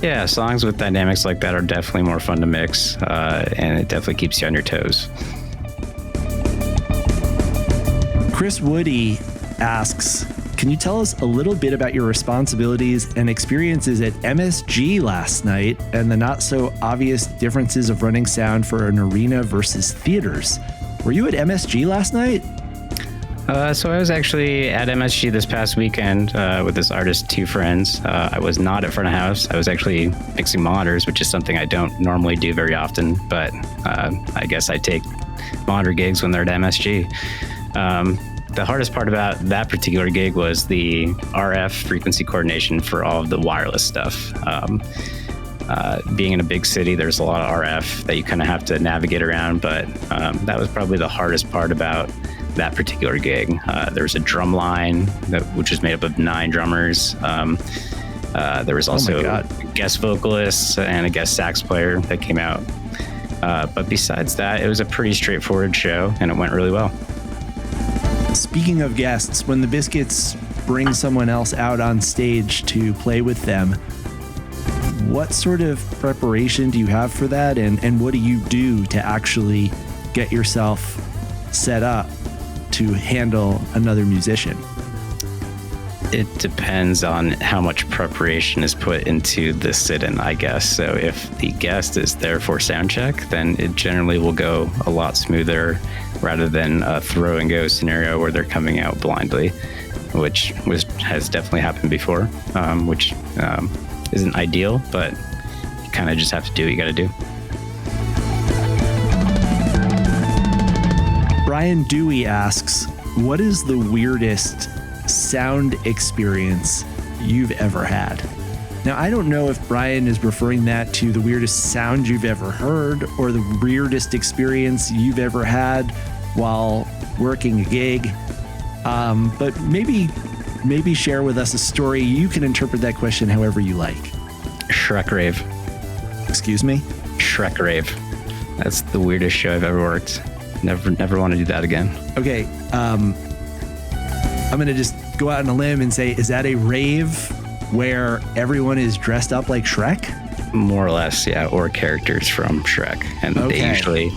Yeah, songs with dynamics like that are definitely more fun to mix, and it definitely keeps you on your toes. Chris Woody asks, can you tell us a little bit about your responsibilities and experiences at MSG last night and the not so obvious differences of running sound for an arena versus theaters? Were you at MSG last night? So I was actually at MSG this past weekend with this artist, two friends. I was not at front of house. I was actually mixing monitors, which is something I don't normally do very often, but I guess I take monitor gigs when they're at MSG. The hardest part about that particular gig was the RF frequency coordination for all of the wireless stuff. Being in a big city, there's a lot of RF that you kind of have to navigate around, but that was probably the hardest part about that particular gig. There was a drum line which was made up of 9 drummers. There was also guest vocalists and a guest sax player that came out. But besides that, it was a pretty straightforward show, and it went really well. Speaking of guests, when the Biscuits bring someone else out on stage to play with them, what sort of preparation do you have for that? And what do you do to actually get yourself set up to handle another musician? It depends on how much preparation is put into the sit-in, I guess. So if the guest is there for sound check, then it generally will go a lot smoother rather than a throw and go scenario where they're coming out blindly, which has definitely happened before, which isn't ideal, but you kind of just have to do what you got to do. Brian Dewey asks, what is the weirdest sound experience you've ever had? Now, I don't know if Brian is referring that to the weirdest sound you've ever heard or the weirdest experience you've ever had while working a gig. But maybe share with us a story. You can interpret that question however you like. Shrek Rave. Excuse me? Shrek Rave. That's the weirdest show I've ever worked. Never want to do that again. Okay. I'm going to just go out on a limb and say, is that a rave where everyone is dressed up like Shrek? More or less, yeah, or characters from Shrek. And They usually,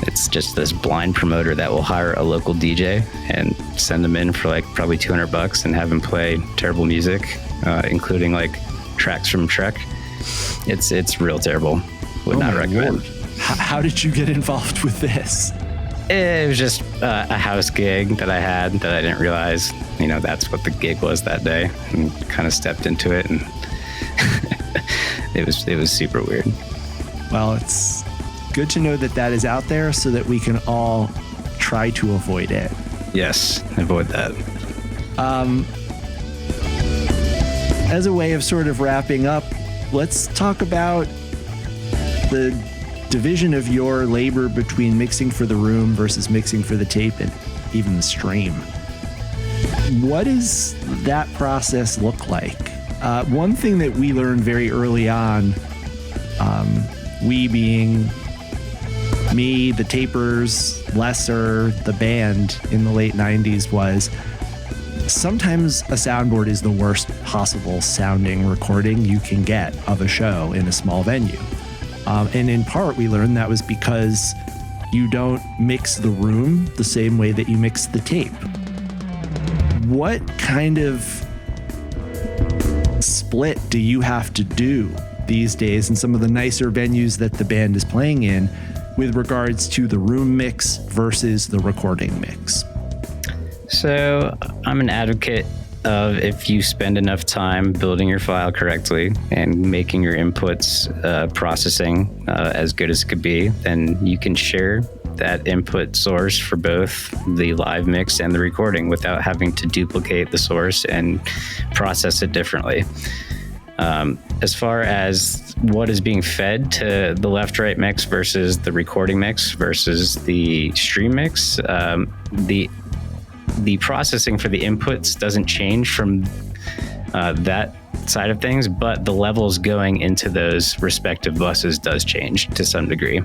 it's just this blind promoter that will hire a local DJ and send them in for like probably $200 and have him play terrible music, including like tracks from Shrek. It's real terrible. Would not recommend. How did you get involved with this? It was just a house gig that I had that I didn't realize, that's what the gig was that day, and kind of stepped into it, and it was super weird. Well, it's good to know that is out there so that we can all try to avoid it. Yes, avoid that. As a way of sort of wrapping up, let's talk about the division of your labor between mixing for the room versus mixing for the tape and even the stream. What does that process look like? One thing that we learned very early on, we being me, the tapers, Lesser, the band in the late 90s, was sometimes a soundboard is the worst possible sounding recording you can get of a show in a small venue. And in part, we learned that was because you don't mix the room the same way that you mix the tape. What kind of split do you have to do these days in some of the nicer venues that the band is playing in with regards to the room mix versus the recording mix? So I'm an advocate of, if you spend enough time building your file correctly and making your inputs processing as good as it could be, then you can share that input source for both the live mix and the recording without having to duplicate the source and process it differently. As far as what is being fed to the left-right mix versus the recording mix versus the stream mix, the the processing for the inputs doesn't change from that side of things, but the levels going into those respective buses does change to some degree.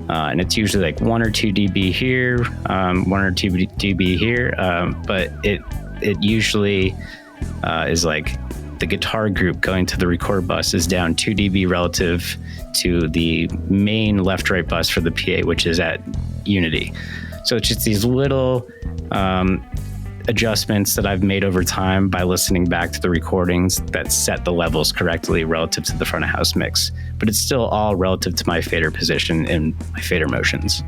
And it's usually like 1 or 2 dB here, 1 or 2 dB here, but it usually is like the guitar group going to the record bus is down 2 dB relative to the main left-right bus for the PA, which is at unity. So it's just these little adjustments that I've made over time by listening back to the recordings that set the levels correctly relative to the front of house mix. But it's still all relative to my fader position and my fader motions.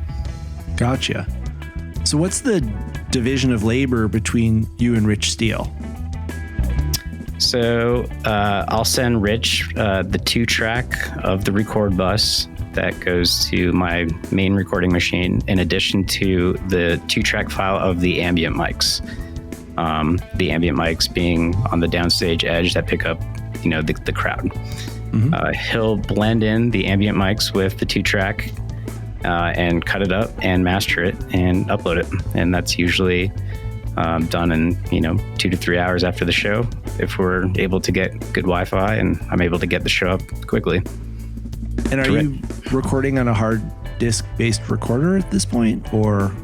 Gotcha. So what's the division of labor between you and Rich Steele? So I'll send Rich the 2-track of the record bus that goes to my main recording machine, in addition to the 2-track file of the ambient mics. The ambient mics being on the downstage edge that pick up, the crowd. Mm-hmm. He'll blend in the ambient mics with the 2-track and cut it up and master it and upload it. And that's usually done in 2 to 3 hours after the show, if we're able to get good Wi-Fi and I'm able to get the show up quickly. And are you recording on a hard disk based recorder at this point, or?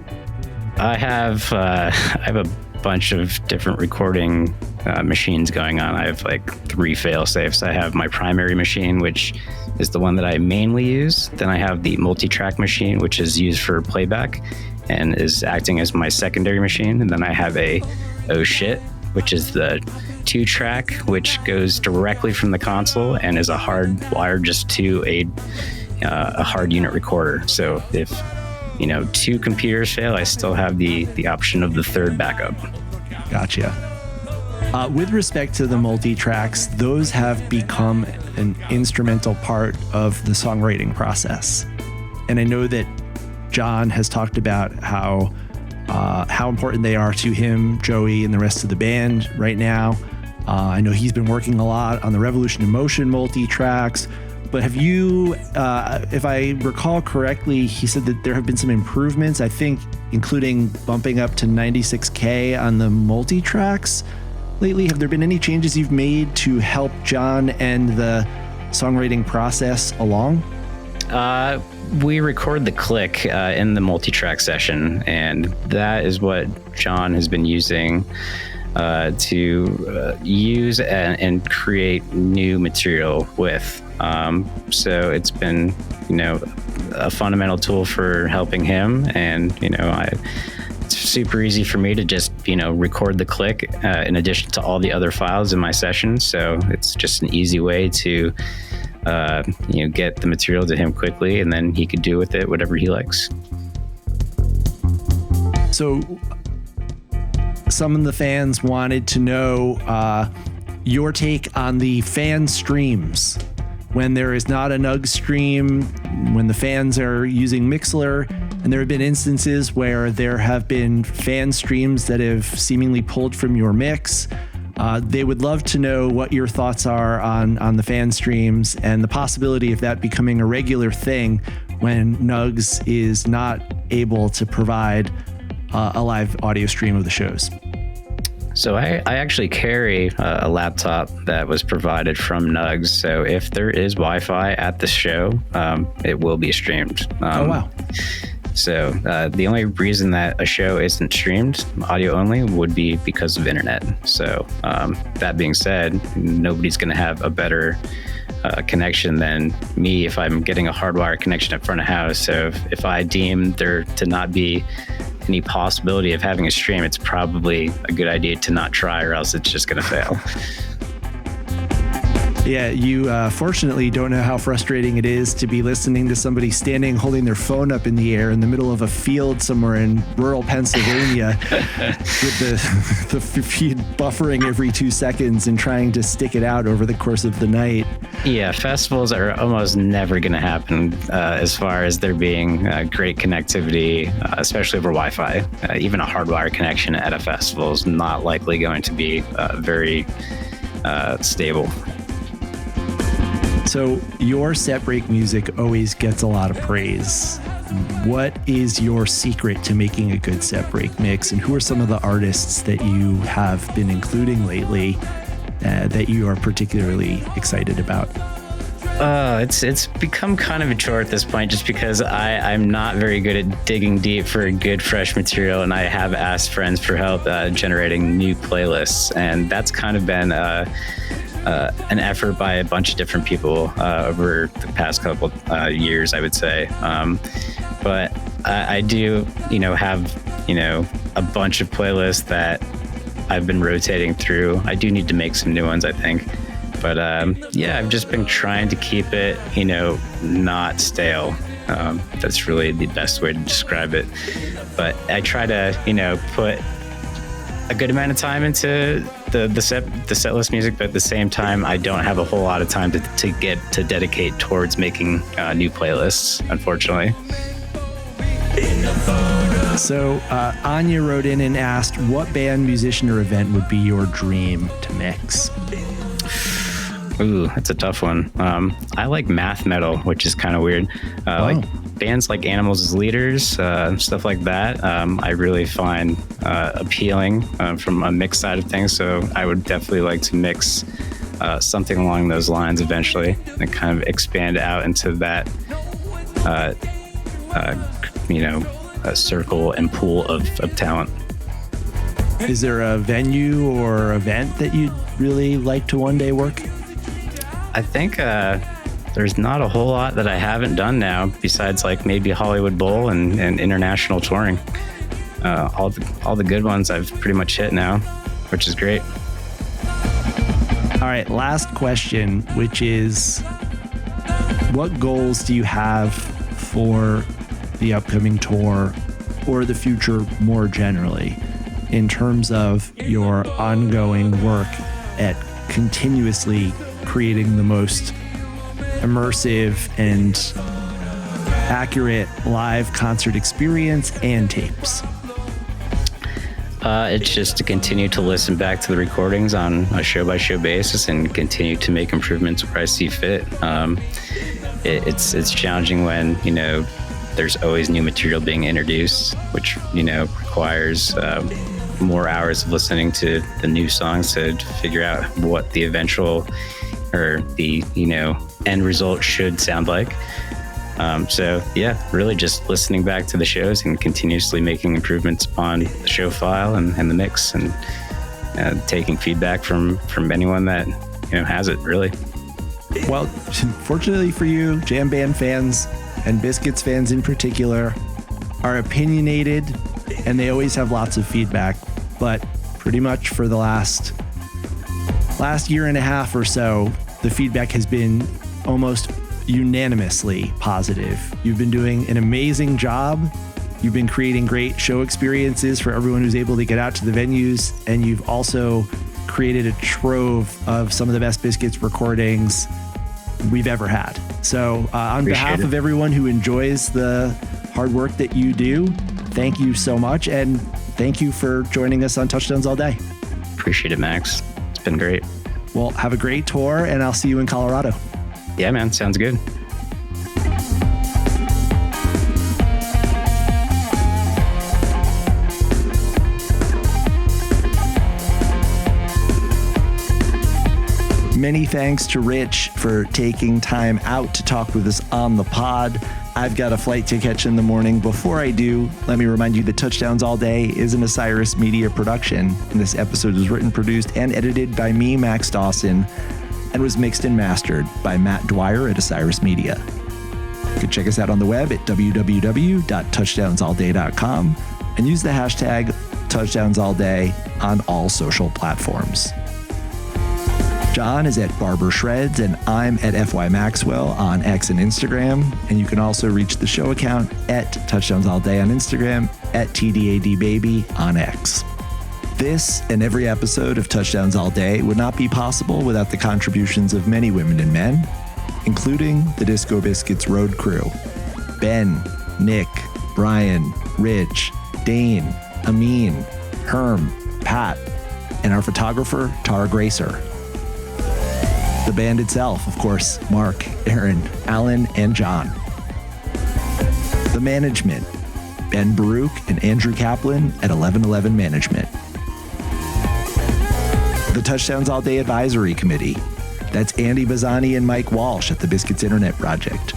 I have a bunch of different recording machines going on. I have like 3 fail safes. I have my primary machine, which is the one that I mainly use. Then I have the multi-track machine, which is used for playback and is acting as my secondary machine. And then I have a oh shit, which is the 2-track, which goes directly from the console and is a hard wire just to a hard unit recorder. So if 2 computers fail, I still have the option of the 3rd backup. Gotcha. With respect to the multi-tracks, those have become an instrumental part of the songwriting process. And I know that John has talked about how important they are to him, Joey, and the rest of the band right now. I know he's been working a lot on the Revolution in Motion multi-tracks. But have you, if I recall correctly, he said that there have been some improvements, I think, including bumping up to 96K on the multi-tracks lately. Have there been any changes you've made to help John and the songwriting process along? We record the click in the multi-track session, and that is what John has been using to use and create new material with. So it's been, a fundamental tool for helping him. And, it's super easy for me to just, record the click in addition to all the other files in my session. So it's just an easy way to, get the material to him quickly, and then he could do with it whatever he likes. So some of the fans wanted to know your take on the fan streams. When there is not a Nug stream, when the fans are using Mixlr, and there have been instances where there have been fan streams that have seemingly pulled from your mix. They would love to know what your thoughts are on the fan streams and the possibility of that becoming a regular thing when Nugs is not able to provide a live audio stream of the shows. So I actually carry a laptop that was provided from Nugs. So if there is Wi-Fi at the show, it will be streamed. Oh, wow. So the only reason that a show isn't streamed audio only would be because of internet. So that being said, nobody's going to have a better connection than me if I'm getting a hardwire connection at front of house. So if I deem there to not be any possibility of having a stream, it's probably a good idea to not try, or else it's just going to fail. Yeah, you fortunately don't know how frustrating it is to be listening to somebody standing holding their phone up in the air in the middle of a field somewhere in rural Pennsylvania with the feed buffering every 2 seconds and trying to stick it out over the course of the night. Yeah, festivals are almost never going to happen as far as there being great connectivity, especially over Wi-Fi. Even a hardwire connection at a festival is not likely going to be very stable. So your set break music always gets a lot of praise. what is your secret to making a good set break mix, and who are some of the artists that you have been including lately that you are particularly excited about? It's become kind of a chore at this point, just because I'm not very good at digging deep for good fresh material, and I have asked friends for help generating new playlists, and that's kind of been an effort by a bunch of different people over the past couple years, I would say. But I do, have, a bunch of playlists that I've been rotating through. I do need to make some new ones, I think. But I've just been trying to keep it, not stale. That's really the best way to describe it. But I try to, put a good amount of time into the set list music, but at the same time, I don't have a whole lot of time to dedicate towards making new playlists, unfortunately. So Anya wrote in and asked, what band, musician, or event would be your dream to mix? Ooh, that's a tough one. I like math metal, which is kind of weird. Like bands like Animals as Leaders, stuff like that. I really find appealing from a mix side of things. So I would definitely like to mix something along those lines eventually, and kind of expand out into that, a circle and pool of talent. Is there a venue or event that you'd really like to one day work? I think there's not a whole lot that I haven't done now, besides like maybe Hollywood Bowl and international touring. All the good ones I've pretty much hit now, which is great. All right, last question, which is, what goals do you have for the upcoming tour or the future more generally in terms of your ongoing work at continuously creating the most immersive and accurate live concert experience and tapes? It's just to continue to listen back to the recordings on a show-by-show basis and continue to make improvements where I see fit. It's challenging when, there's always new material being introduced, which, requires more hours of listening to the new songs to figure out what the eventual or the, end result should sound like. Really just listening back to the shows and continuously making improvements upon the show file and the mix, and taking feedback from anyone that, has it, really. Well, fortunately for you, jam band fans and Biscuits fans in particular are opinionated, and they always have lots of feedback. But pretty much for the last year and a half or so, the feedback has been almost unanimously positive. You've been doing an amazing job. You've been creating great show experiences for everyone who's able to get out to the venues, and you've also created a trove of some of the best Biscuits recordings we've ever had. So on behalf of everyone who enjoys the hard work that you do, thank you so much, and thank you for joining us on Touchdowns All Day. Appreciate it, Max. It's been great. Well, have a great tour, and I'll see you in Colorado. Yeah, man. Sounds good. Many thanks to Rich for taking time out to talk with us on the pod. I've got a flight to catch in the morning. Before I do, let me remind you that Touchdowns All Day is an Osiris Media production. And this episode was written, produced, and edited by me, Max Dawson, and was mixed and mastered by Matt Dwyer at Osiris Media. You can check us out on the web at www.touchdownsallday.com and use the hashtag TouchdownsAllDay on all social platforms. John is at Barber Shreds, and I'm at FY Maxwell on X and Instagram. And you can also reach the show account at Touchdowns All Day on Instagram, at TDADBaby on X. This and every episode of Touchdowns All Day would not be possible without the contributions of many women and men, including the Disco Biscuits road crew: Ben, Nick, Brian, Rich, Dane, Amin, Herm, Pat, and our photographer, Tara Gracer. The band itself, of course, Mark, Aaron, Alan, and John. The management, Ben Baruch and Andrew Kaplan at 1111 Management. The Touchdowns All Day Advisory Committee. That's Andy Bazzani and Mike Walsh at the Biscuits Internet Project.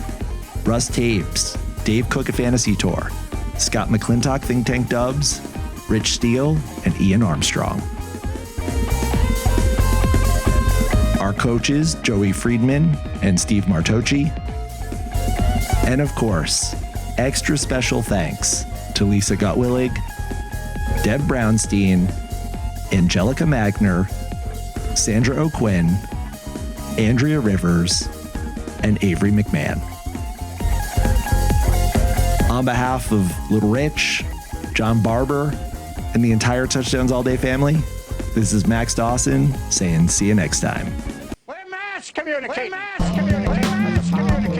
Russ Taves, Dave Cook at Fantasy Tour, Scott McClintock Think Tank Dubs, Rich Steele, and Ian Armstrong. Our coaches, Joey Friedman and Steve Martocci. And of course, extra special thanks to Lisa Gutwillig, Deb Brownstein, Angelica Magner, Sandra O'Quinn, Andrea Rivers, and Avery McMahon. On behalf of Little Rich, John Barber, and the entire Touchdowns All Day family, this is Max Dawson saying see you next time. We're mass communicate. We're mass communicate. We're mass communicate.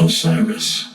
Osiris.